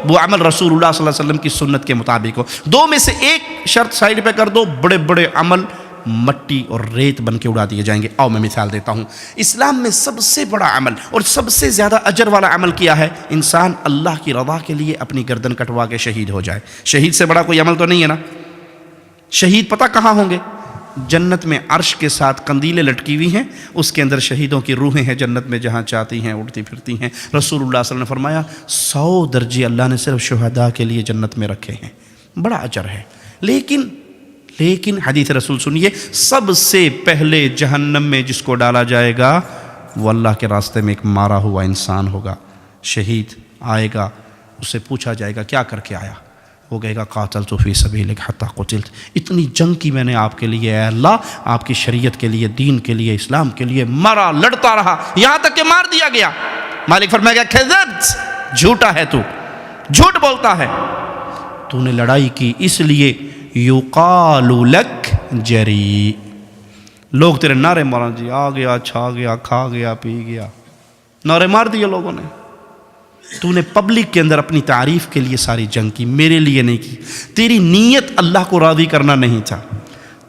وہ عمل رسول اللہ صلی اللہ علیہ وسلم کی سنت کے مطابق ہو۔ دو میں سے ایک شرط سائڈ پہ کر دو، بڑے بڑے عمل مٹی اور ریت بن کے اڑا دیے جائیں گے۔ آؤ میں مثال دیتا ہوں۔ اسلام میں سب سے بڑا عمل اور سب سے زیادہ اجر والا عمل کیا ہے؟ انسان اللہ کی رضا کے لیے اپنی گردن کٹوا کے شہید ہو جائے۔ شہید سے بڑا کوئی عمل تو نہیں ہے نا۔ شہید پتہ کہاں ہوں گے؟ جنت میں عرش کے ساتھ قندیلیں لٹکی ہوئی ہیں، اس کے اندر شہیدوں کی روحیں ہیں جنت میں، جہاں چاہتی ہیں اڑتی پھرتی ہیں۔ رسول اللہ صلی اللہ علیہ وسلم نے فرمایا 100 درجے اللہ نے صرف شہداء کے لیے جنت میں رکھے ہیں، بڑا اجر ہے۔ لیکن حدیث رسول سنیے، سب سے پہلے جہنم میں جس کو ڈالا جائے گا وہ اللہ کے راستے میں ایک مارا ہوا انسان ہوگا۔ شہید آئے گا، اس سے پوچھا جائے گا کیا کر کے آیا؟ وہ کہے گا قاتلت فی سبیلک حتی قتلت، اتنی جنگ کی میں نے آپ کے لیے، اے اللہ آپ کی شریعت کے لیے، دین کے لیے، اسلام کے لیے مرا، لڑتا رہا، یہاں تک کہ مار دیا گیا۔ مالک فرمائے گا کذبت، جھوٹا ہے تو، جھوٹ بولتا ہے، تو نے لڑائی کی اس لیے یقال لک جری، لوگ تیرے نعرے مارا، جی آ گیا، چھا گیا، کھا گیا، پی گیا، نعرے مار دیے لوگوں نے۔ تو نے پبلک کے اندر اپنی تعریف کے لیے ساری جنگ کی، میرے لیے نہیں کی، تیری نیت اللہ کو راضی کرنا نہیں تھا۔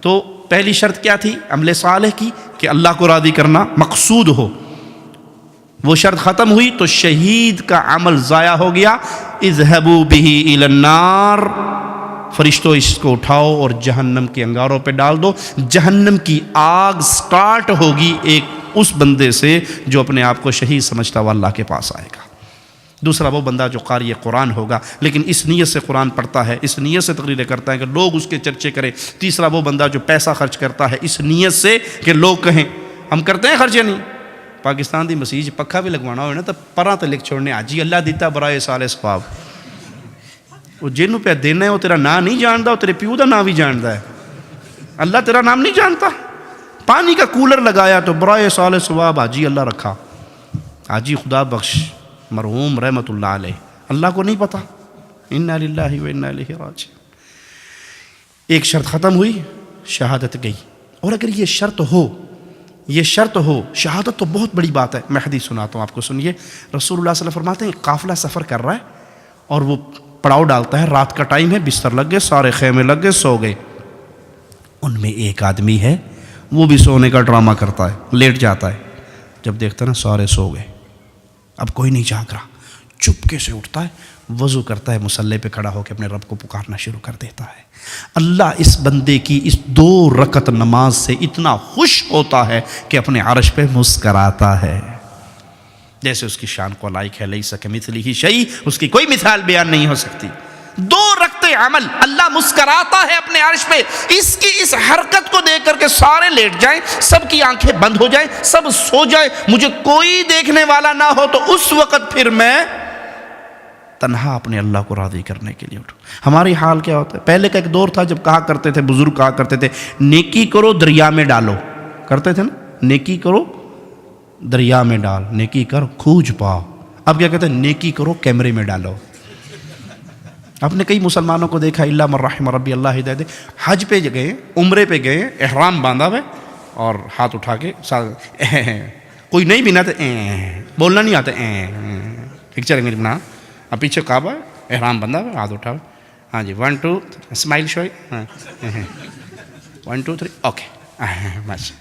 تو پہلی شرط کیا تھی عمل صالح کی؟ کہ اللہ کو راضی کرنا مقصود ہو۔ وہ شرط ختم ہوئی تو شہید کا عمل ضائع ہو گیا۔ اذهبوا به الى النار، فرشتوں اس کو اٹھاؤ اور جہنم کے انگاروں پہ ڈال دو۔ جہنم کی آگ سٹارٹ ہوگی ایک اس بندے سے جو اپنے آپ کو شہید سمجھتا ہوا اللہ کے پاس آئے گا۔ دوسرا وہ بندہ جو قاری قرآن ہوگا لیکن اس نیت سے قرآن پڑھتا ہے، اس نیت سے تقریریں کرتا ہے کہ لوگ اس کے چرچے کریں۔ تیسرا وہ بندہ جو پیسہ خرچ کرتا ہے اس نیت سے کہ لوگ کہیں۔ ہم کرتے ہیں خرچے نہیں؟ پاکستان دی مسیح پکھا بھی لگوانا ہوئے نا تو پراں تے لکھ چھوڑنے آجی اللہ دیتا برائے سال ثواب۔ وہ جنوں پہ دینا ہے وہ تیرا نام نہیں جانتا، وہ تیرے پیو دا نام بھی جانتا ہے، اللہ تیرا نام نہیں جانتا۔ پانی کا کولر لگایا تو برائے سال ثواب حاجی اللہ رکھا، حاجی خدا بخش مرحوم رحمت اللہ علیہ، اللہ کو نہیں پتا۔ انا للہ و انا الیہ راجعون۔ ایک شرط ختم ہوئی، شہادت گئی۔ اور اگر یہ شرط ہو، شہادت تو بہت بڑی بات ہے۔ میں حدیث سناتا ہوں آپ کو، سنیے۔ رسول اللہ صلی اللہ علیہ وسلم فرماتے ہیں قافلہ سفر کر رہا ہے اور وہ پڑاؤ ڈالتا ہے، رات کا ٹائم ہے، بستر لگ گئے، سارے خیمے لگ گئے، سو گئے۔ ان میں ایک آدمی ہے وہ بھی سونے کا ڈرامہ کرتا ہے، لیٹ جاتا ہے، جب دیکھتا ہے نا سارے سو گئے، اب کوئی نہیں جاگ رہا، چپکے سے اٹھتا ہے، وضو کرتا ہے، مصلی پہ کھڑا ہو کے اپنے رب کو پکارنا شروع کر دیتا ہے۔ اللہ اس بندے کی اس 2 رکعت نماز سے اتنا خوش ہوتا ہے کہ اپنے عرش پہ مسکراتا ہے، جیسے اس کی شان کو لائق ہے۔ لیس کمثلہ شیء، اس کی کوئی مثال بیان نہیں ہو سکتی۔ 2 رکعت عمل، اللہ مسکراتا ہے اپنے عرش پہ۔ اس کی اس حرکت کو دیکھ کر کے سارے لیٹ جائیں، سب کی آنکھیں بند ہو جائیں، سب سو جائیں، مجھے کوئی دیکھنے والا نہ ہو، تو اس وقت پھر میں تنہا اپنے اللہ کو راضی کرنے کے لیے اٹھوں۔ ہماری حال کیا ہوتا ہے؟ پہلے کا ایک دور تھا جب کہا کرتے تھے، بزرگ کہا کرتے تھے نیکی کرو دریا میں ڈالو، کرتے تھے نا، نیکی کرو دریا میں ڈال، نیکی کر کھوج پاؤ۔ اب کیا کہتے ہیں؟ نیکی کرو کیمرے میں ڈالو۔ آپ نے کئی مسلمانوں کو دیکھا، اللہ من رحم ربی اللہ ہدایت دے، حج پہ گئے، عمرے پہ گئے، احرام باندھا ہوئے اور ہاتھ اٹھا کے کوئی نہیں بھی نہ تو بولنا نہیں آتا، پکچر انگلش بنا، اب پیچھے کعبہ، احرام بندھا ہوا، ہاتھ اٹھا ہوا، ہاں جی 1 2 اسمائل شوئی، 1 2 3 اوکے، بس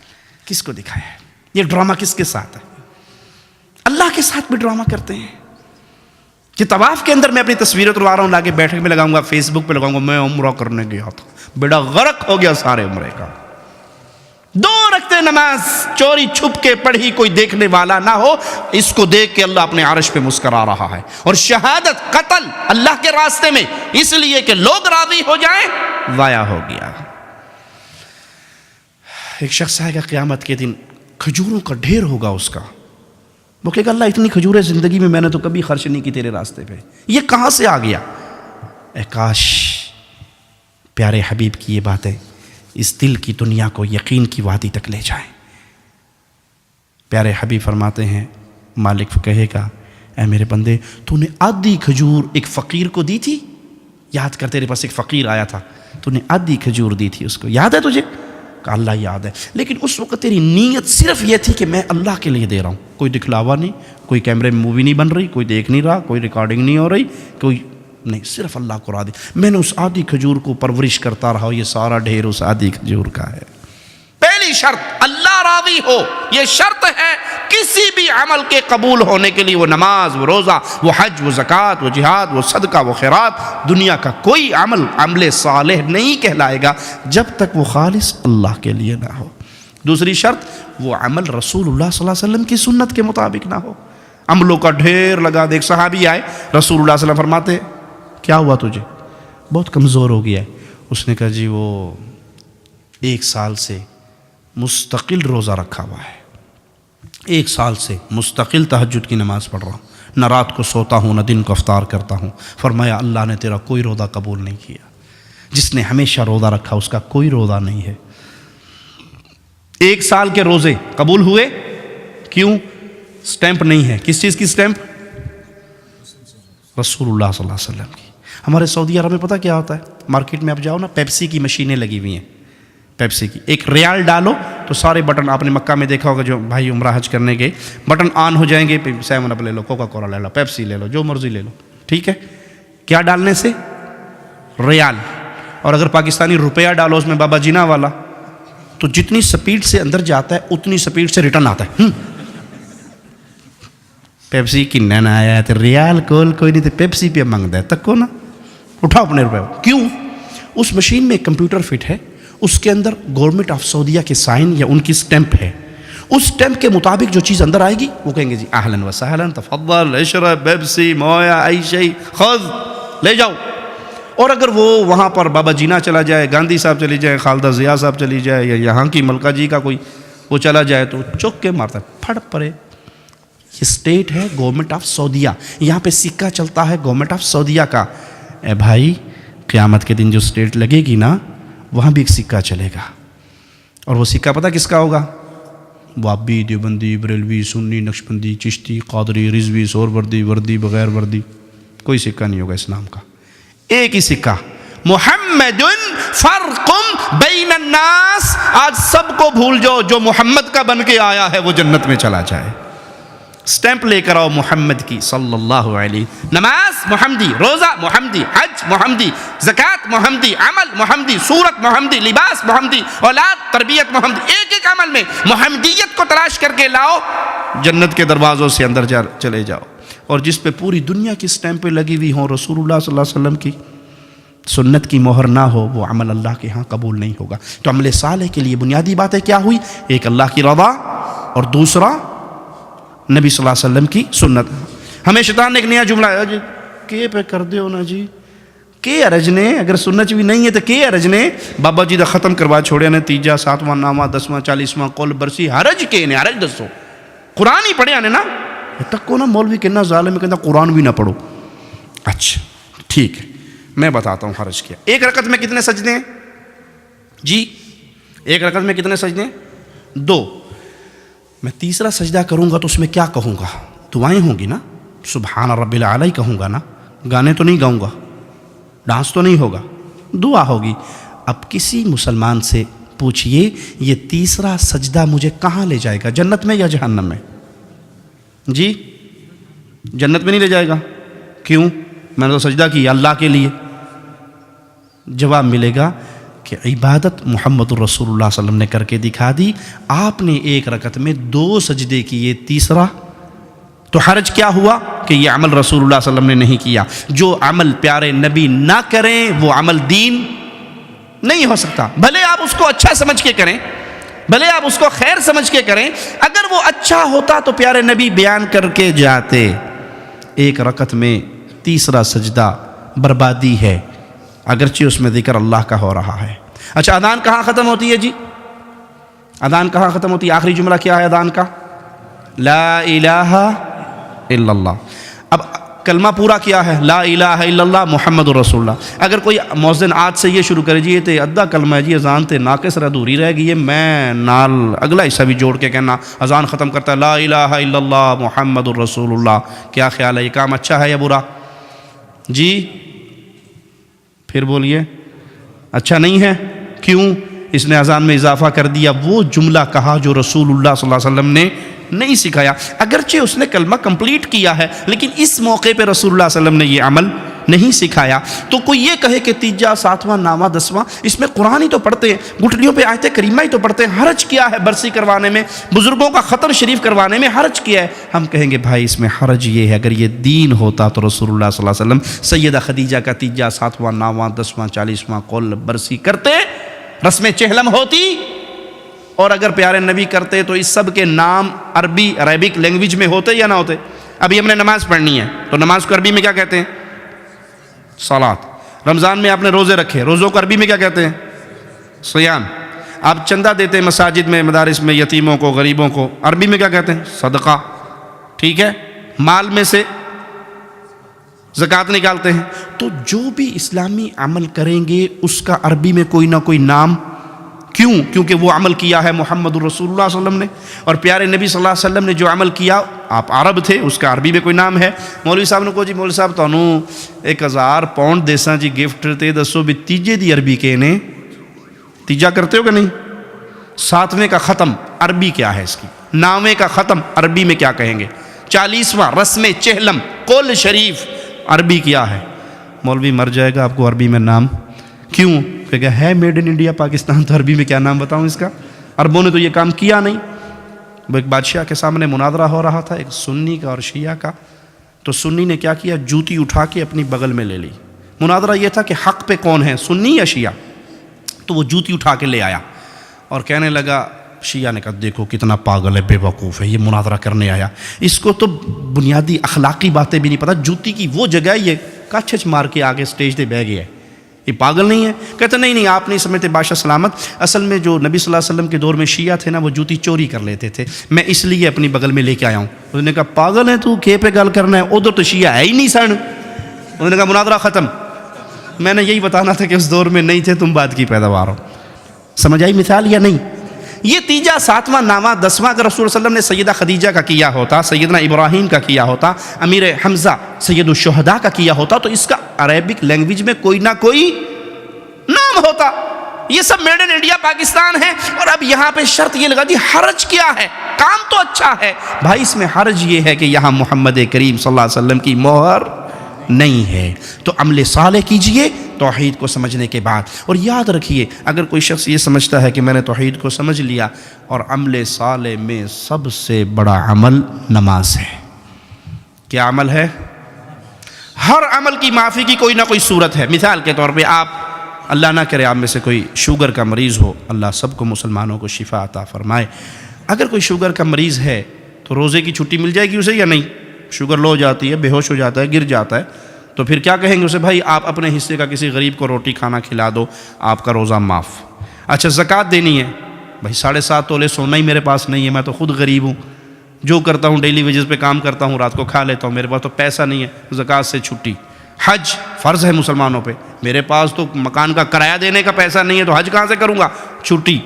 کس کو دکھایا ہے؟ یہ ڈرامہ کس کے ساتھ ہے؟ اللہ کے ساتھ بھی ڈرامہ کرتے ہیں کہ طواف کے اندر میں اپنی تصویریں تلوا رہا ہوں، لا کے بیٹھک میں لگاؤں گا، فیس بک پہ لگاؤں گا، میں عمرہ کرنے گیا تھا، بیڑا غرق ہو گیا سارے عمرے کا۔ 2 رکعتیں نماز چوری چھپ کے پڑھی، کوئی دیکھنے والا نہ ہو، اس کو دیکھ کے اللہ اپنے عرش پہ مسکرا رہا ہے. اور شہادت، قتل اللہ کے راستے میں اس لیے کہ لوگ راضی ہو جائیں، ضائع ہو گیا. ایک شخص آئے گا قیامت کے دن، کھجوروں کا ڈھیر ہوگا اس کا. وہ کہے گا اللہ اتنی کھجوریں زندگی میں نے تو کبھی خرچ نہیں کی تیرے راستے پہ، یہ کہاں سے آ گیا؟ اے کاش پیارے حبیب کی یہ باتیں اس دل کی دنیا کو یقین کی وادی تک لے جائیں. پیارے حبیب فرماتے ہیں، مالک کہے گا اے میرے بندے، تو نے آدھی کھجور ایک فقیر کو دی تھی؟ یاد کر، تیرے پاس ایک فقیر آیا تھا، تو نے آدھی کھجور دی تھی اس کو، یاد ہے تجھے؟ کہ اللہ یاد ہے. لیکن اس وقت تیری نیت صرف یہ تھی کہ میں اللہ کے لیے دے رہا ہوں، کوئی دکھلاوا نہیں، کوئی کیمرے میں مووی نہیں بن رہی، کوئی دیکھ نہیں رہا، کوئی ریکارڈنگ نہیں ہو رہی، کوئی نہیں، صرف اللہ کو راضی. میں نے اس آدھی کھجور کو پرورش کرتا رہا، یہ سارا ڈھیر اس آدھی کھجور کا ہے. پہلی شرط اللہ راضی ہو، یہ شرط ہے کسی بھی عمل کے قبول ہونے کے لیے. وہ نماز، وہ روزہ، وہ حج، وہ زکوٰۃ، وہ جہاد، وہ صدقہ، وہ خیرات، دنیا کا کوئی عمل صالح نہیں کہلائے گا جب تک وہ خالص اللہ کے لیے نہ ہو. دوسری شرط، وہ عمل رسول اللہ صلی اللہ علیہ وسلم کی سنت کے مطابق نہ ہو. عملوں کا ڈھیر لگا دے. ایک صحابی آئے، رسول اللہ صلی اللہ علیہ وسلم فرماتے کیا ہوا تجھے؟ بہت کمزور ہو گیا ہے. اس نے کہا جی وہ 1 سال سے مستقل روزہ رکھا ہوا ہے، 1 سال سے مستقل تہجد کی نماز پڑھ رہا ہوں، نہ رات کو سوتا ہوں نہ دن کو افطار کرتا ہوں. فرمایا اللہ نے تیرا کوئی روزہ قبول نہیں کیا. جس نے ہمیشہ روزہ رکھا اس کا کوئی روزہ نہیں ہے. 1 سال کے روزے قبول ہوئے، کیوں؟ سٹیمپ نہیں ہے. کس چیز کی سٹیمپ؟ رسول اللہ صلی اللہ علیہ وسلم کی. ہمارے سعودی عرب میں پتہ کیا ہوتا ہے؟ مارکیٹ میں آپ جاؤ نا، پیپسی کی مشینیں لگی ہوئی ہیں. پیپسی کی 1 ریال ڈالو تو سارے بٹن، آپ نے مکہ میں دیکھا ہوگا جو بھائی عمرہ حج کرنے گئے، بٹن آن ہو جائیں گے. 7 اپ لے لو، کوکا کولا لے لو، پیپسی لے لو، جو مرضی لے لو، ٹھیک ہے. کیا ڈالنے سے؟ ریال. اور اگر پاکستانی روپیہ ڈالو اس میں بابا جینا والا، تو جتنی سپیڈ سے اندر جاتا ہے اتنی سپیڈ سے ریٹرن آتا ہے. پیپسی کی نہ آیا ہے تو ریال کول کوئی نہیں، تو پیپسی پہ منگتا ہے تک کو نا، اٹھاؤ اپنے روپے. کیوں؟ اس مشین میں ایک کمپیوٹر فٹ ہے، اس کے اندر گورنمنٹ آف سعودیہ کے سائن یا ان کی سٹیمپ ہے. اس سٹیمپ کے مطابق جو چیز اندر آئے گی وہ کہیں گے جی اہلاً و سہلاً، تفضل اشرب پیپسی مویا ای شیء خذ، لے جاؤ. اور اگر وہ وہاں پر بابا جینا چلا جائے، گاندھی صاحب چلی جائے، خالدہ ضیاء صاحب چلی جائے، یا یہاں کی ملکہ جی کا کوئی وہ چلا جائے تو چوک کے مارتا ہے، پھڑ پڑے. یہ اسٹیٹ ہے گورنمنٹ آف سعودیہ، یہاں پہ سکہ چلتا ہے گورنمنٹ آف سعودیہ کا. اے بھائی قیامت کے دن جو اسٹیٹ لگے گی نا، وہاں بھی ایک سکہ چلے گا. اور وہ سکہ پتہ کس کا ہوگا؟ وابی، دیوبندی، بریلوی، سنی، نقشبندی، چشتی، قادری، رضوی، سہروردی، وردی، بغیر وردی، کوئی سکہ نہیں ہوگا اسلام کا. ایک ہی سکہ، محمد فرق بین الناس. آج سب کو بھول جاؤ، جو محمد کا بن کے آیا ہے وہ جنت میں چلا جائے. سٹیمپ لے کر آؤ محمد کی صلی اللہ علیہ. نماز محمدی، روزہ محمدی، حج محمدی، زکوٰۃ محمدی، عمل محمدی، صورت محمدی، لباس محمدی، اولاد تربیت محمدی. ایک ایک عمل میں محمدیت کو تلاش کر کے لاؤ، جنت کے دروازوں سے اندر چلے جاؤ. اور جس پہ پوری دنیا کی سٹیمپیں لگی ہوئی ہوں، رسول اللہ صلی اللہ علیہ وسلم کی سنت کی مہر نہ ہو، وہ عمل اللہ کے ہاں قبول نہیں ہوگا. تو عمل صالح کے لیے بنیادی باتیں کیا ہوئی؟ ایک اللہ کی رضا، اور دوسرا نبی صلی اللہ علیہ وسلم کی سنت. ہمیں شیطان نے ایک نیا جملہ ہے، جی کے پہ کر دے ہو نا جی، کے ارج نے، اگر سنت بھی نہیں ہے تو کے ارج نے. بابا جی دا ختم کروا چھوڑے نے 3 7واں نامہ 10واں 40واں قول برسی، حرج کے نے، حرج دسو قرآن ہی پڑھے نے نا. تک کو نا مولوی کہنا ظالم ہے، کہنا قرآن بھی نہ پڑھو. اچھا ٹھیک ہے، میں بتاتا ہوں حرج کیا. 1 رکعت میں کتنے سجدے ہیں جی؟ 1 رکعت میں کتنے سجدے ہیں؟ 2. میں تیسرا سجدہ کروں گا تو اس میں کیا کہوں گا؟ دعائیں ہوں گی نا، سبحان رب العلی کہوں گا نا، گانے تو نہیں گاؤں گا، ڈانس تو نہیں ہوگا، دعا ہوگی. اب کسی مسلمان سے پوچھئے یہ تیسرا سجدہ مجھے کہاں لے جائے گا، جنت میں یا جہنم میں؟ جی جنت میں نہیں لے جائے گا. کیوں؟ میں نے تو سجدہ کیا اللہ کے لیے. جواب ملے گا کہ عبادت محمد الرسول اللہ صلی اللہ علیہ وسلم نے کر کے دکھا دی، آپ نے 1 رکعت میں 2 سجدے کیے، تیسرا تو حرج کیا ہوا کہ یہ عمل رسول اللہ صلی اللہ علیہ وسلم نے نہیں کیا. جو عمل پیارے نبی نہ کریں وہ عمل دین نہیں ہو سکتا. بھلے آپ اس کو اچھا سمجھ کے کریں، بھلے آپ اس کو خیر سمجھ کے کریں، اگر وہ اچھا ہوتا تو پیارے نبی بیان کر کے جاتے۔ ایک رکعت میں تیسرا سجدہ بربادی ہے، اگرچہ اس میں ذکر اللہ کا ہو رہا ہے۔ اچھا اذان کہاں ختم ہوتی ہے جی؟ اذان کہاں ختم ہوتی ہے؟ آخری جملہ کیا ہے اذان کا؟ لا الہ الا اللہ۔ اب کلمہ پورا کیا ہے؟ لا الہ الا اللہ محمد رسول اللہ۔ اگر کوئی مؤذن آج سے یہ شروع کرے جی یہ تے ادھا کلمہ ہے جی، اذان تے ناقص رہ دوری رہ گئی ہے، میں نال اگلا حصہ بھی جوڑ کے کہنا اذان ختم کرتا ہے لا الہ الا اللہ محمد رسول اللہ، کیا خیال ہے؟ یہ کام اچھا ہے یا برا جی؟ پھر بولیے اچھا نہیں ہے، کیوں؟ اس نے اذان میں اضافہ کر دیا، وہ جملہ کہا جو رسول اللہ صلی اللہ علیہ وسلم نے نہیں سکھایا۔ اگرچہ اس نے کلمہ کمپلیٹ کیا ہے لیکن اس موقع پہ رسول اللہ صلی اللہ علیہ وسلم نے یہ عمل نہیں سکھایا۔ تو کوئی یہ کہے کہ تیجا، ساتواں، نامہ، دسواں، اس میں قرآن ہی تو پڑھتے ہیں، گھٹلیوں پہ آیت کریمہ ہی تو پڑھتے ہیں، حرج کیا ہے برسی کروانے میں، بزرگوں کا ختم شریف کروانے میں حرج کیا ہے؟ ہم کہیں گے بھائی اس میں حرج یہ ہے، اگر یہ دین ہوتا تو رسول اللہ صلی اللہ علیہ وسلم سیدہ خدیجہ کا تیجا، ساتواں، نامواں، دسواں، 40واں قول برسی کرتے، رسم چہلم ہوتی، اور اگر پیارے نبی کرتے تو اس سب کے نام عربی عربک لینگویج میں ہوتے یا نہ ہوتے؟ ابھی ہم نے نماز پڑھنی ہے تو نماز کو عربی میں کیا کہتے ہیں؟ صلاۃ۔ رمضان میں آپ نے روزے رکھے، روزوں کو عربی میں کیا کہتے ہیں؟ صیام۔ آپ چندہ دیتے ہیں مساجد میں، مدارس میں، یتیموں کو، غریبوں کو، عربی میں کیا کہتے ہیں؟ صدقہ، ٹھیک ہے؟ مال میں سے زکوٰۃ نکالتے ہیں۔ تو جو بھی اسلامی عمل کریں گے اس کا عربی میں کوئی نہ کوئی نام، کیوں؟ کیونکہ وہ عمل کیا ہے محمد الرسول اللہ صلی اللہ علیہ وسلم نے، اور پیارے نبی صلی اللہ علیہ وسلم نے جو عمل کیا، آپ عرب تھے، اس کا عربی میں کوئی نام ہے۔ مولوی صاحب نے کہا جی مولوی صاحب تانوں 1000 پاؤنڈ دیساں جی گفٹ تے دسو بھی تیجے دی عربی کے نے تیجا کرتے ہو کہ نہیں؟ ساتویں کا ختم عربی کیا ہے اس کی؟ نامے کا ختم عربی میں کیا کہیں گے؟ 40واں رسم چہلم قول شریف عربی کیا ہے؟ مولوی مر جائے گا آپ کو عربی میں نام، کیوں؟ کہ ہے میڈ ان انڈیا پاکستان، تو عربی میں کیا نام بتاؤں اس کا؟ عربوں نے تو یہ کام کیا نہیں۔ وہ ایک بادشاہ کے سامنے مناظرہ ہو رہا تھا، ایک سنی کا اور شیعہ کا، تو سنی نے کیا کیا؟ جوتی اٹھا کے اپنی بغل میں لے لی۔ مناظرہ یہ تھا کہ حق پہ کون ہے، سنی یا شیعہ؟ تو وہ جوتی اٹھا کے لے آیا اور کہنے لگا، شیعہ نے کہا دیکھو کتنا پاگل ہے، بے وقوف ہے، یہ مناظرہ کرنے آیا، اس کو تو بنیادی اخلاقی باتیں بھی نہیں پتہ، جوتی کی وہ جگہ یہ کچھ مار کے آگے سٹیج پہ بہ گیا ہے، یہ پاگل نہیں ہے؟ کہتے نہیں آپ نہیں سمجھتے بادشاہ سلامت، اصل میں جو نبی صلی اللہ علیہ وسلم کے دور میں شیعہ تھے نا وہ جوتی چوری کر لیتے تھے، میں اس لیے اپنی بغل میں لے کے آیا ہوں۔ انہوں نے کہا پاگل ہے تو، کھے پہ گل کرنا ہے، ادھر تو شیعہ ہے ہی نہیں سن۔ انہوں نے کہا مناظرہ ختم۔ میں نے یہی بتانا تھا کہ اس دور میں نہیں تھے، تم بعد کی پیداوار ہو۔ سمجھ آئی مثال یا نہیں؟ یہ تیجا، ساتواں، نامہ، دسواں اگر رسول صلی اللہ علیہ وسلم نے سیدہ خدیجہ کا کیا ہوتا، سیدنا ابراہیم کا کیا ہوتا، امیر حمزہ سید الشہداء کا کیا ہوتا، تو اس کا عربک لینگویج میں کوئی نہ کوئی نام ہوتا۔ یہ سب میڈ ان انڈیا پاکستان ہے، اور اب یہاں پہ شرط یہ لگا دی حرج کیا ہے؟ کام تو اچھا ہے بھائی، اس میں حرج یہ ہے کہ یہاں محمد کریم صلی اللہ علیہ وسلم کی مہر نہیں ہے۔ تو عمل صالح کیجئے توحید کو سمجھنے کے بعد، اور یاد رکھیے اگر کوئی شخص یہ سمجھتا ہے کہ میں نے توحید کو سمجھ لیا، اور عمل صالح میں سب سے بڑا عمل نماز ہے۔ کیا عمل ہے؟ ہر عمل کی معافی کی کوئی نہ کوئی صورت ہے۔ مثال کے طور پہ آپ، اللہ نہ کرے آپ میں سے کوئی شوگر کا مریض ہو، اللہ سب کو مسلمانوں کو شفا عطا فرمائے، اگر کوئی شوگر کا مریض ہے تو روزے کی چھٹی مل جائے گی اسے یا نہیں؟ شوگر لو ہو جاتی ہے، بے ہوش ہو جاتا ہے، گر جاتا ہے، تو پھر کیا کہیں گے اسے؟ بھائی آپ اپنے حصے کا کسی غریب کو روٹی کھانا کھلا دو، آپ کا روزہ معاف۔ اچھا زکوٰۃ دینی ہے، بھائی 7.5 تولے سونا ہی میرے پاس نہیں ہے، میں تو خود غریب ہوں، جو کرتا ہوں ڈیلی ویجز پہ کام کرتا ہوں، رات کو کھا لیتا ہوں، میرے پاس تو پیسہ نہیں ہے، زکوٰۃ سے چھٹی۔ حج فرض ہے مسلمانوں پہ، میرے پاس تو مکان کا کرایہ دینے کا پیسہ نہیں ہے، تو حج کہاں سے کروں گا؟ چھٹی۔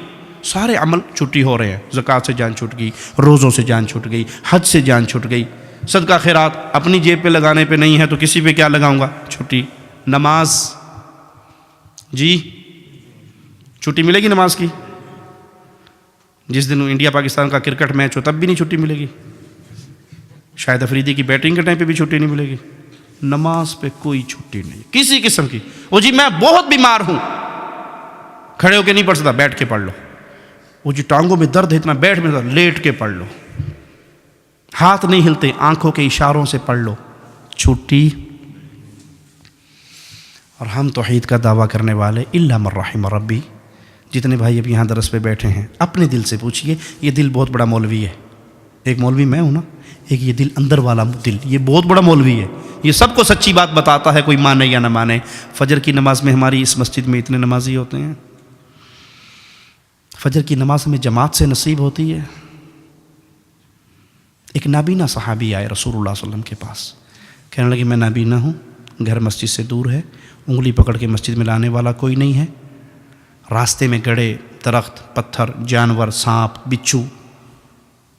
سارے عمل چھٹی ہو رہے ہیں، زکوٰۃ سے جان چھٹ گئی، روزوں سے جان چھٹ گئی، حج سے جان چھٹ گئی، صدقہ خیرات اپنی جیب پہ لگانے پہ نہیں ہے تو کسی پہ کیا لگاؤں گا؟ چھٹی۔ نماز جی چھٹی ملے گی نماز کی؟ جس دن انڈیا پاکستان کا کرکٹ میچ ہو تب بھی نہیں چھٹی ملے گی، شاہد افریدی کی بیٹنگ کے ٹائم پہ بھی چھٹی نہیں ملے گی، نماز پہ کوئی چھٹی نہیں کسی قسم کی۔ وہ جی میں بہت بیمار ہوں، کھڑے ہو کے نہیں پڑھ سکتا، بیٹھ کے پڑھ لو۔ وہ جی ٹانگوں میں درد ہے اتنا، بیٹھ میں لیٹ کے پڑھ لو۔ ہاتھ نہیں ہلتے، آنکھوں کے اشاروں سے پڑھ لو، چھٹی۔ اور ہم توحید کا دعویٰ کرنے والے الا من رحم ربی، جتنے بھائی اب یہاں درس پہ بیٹھے ہیں اپنے دل سے پوچھئے، یہ دل بہت بڑا مولوی ہے، ایک مولوی میں ہوں نا، ایک یہ دل اندر والا دل، یہ بہت بڑا مولوی ہے، یہ سب کو سچی بات بتاتا ہے، کوئی مانے یا نہ مانے۔ فجر کی نماز میں ہماری اس مسجد میں اتنے نمازی ہوتے ہیں، فجر کی نماز ہمیں جماعت سے نصیب ہوتی ہے۔ ایک نابینا صحابی آئے رسول اللہ صلی اللہ علیہ وسلم کے پاس، کہنے لگے میں نابینا ہوں، گھر مسجد سے دور ہے، انگلی پکڑ کے مسجد میں لانے والا کوئی نہیں ہے، راستے میں گڑے، درخت، پتھر، جانور، سانپ، بچھو،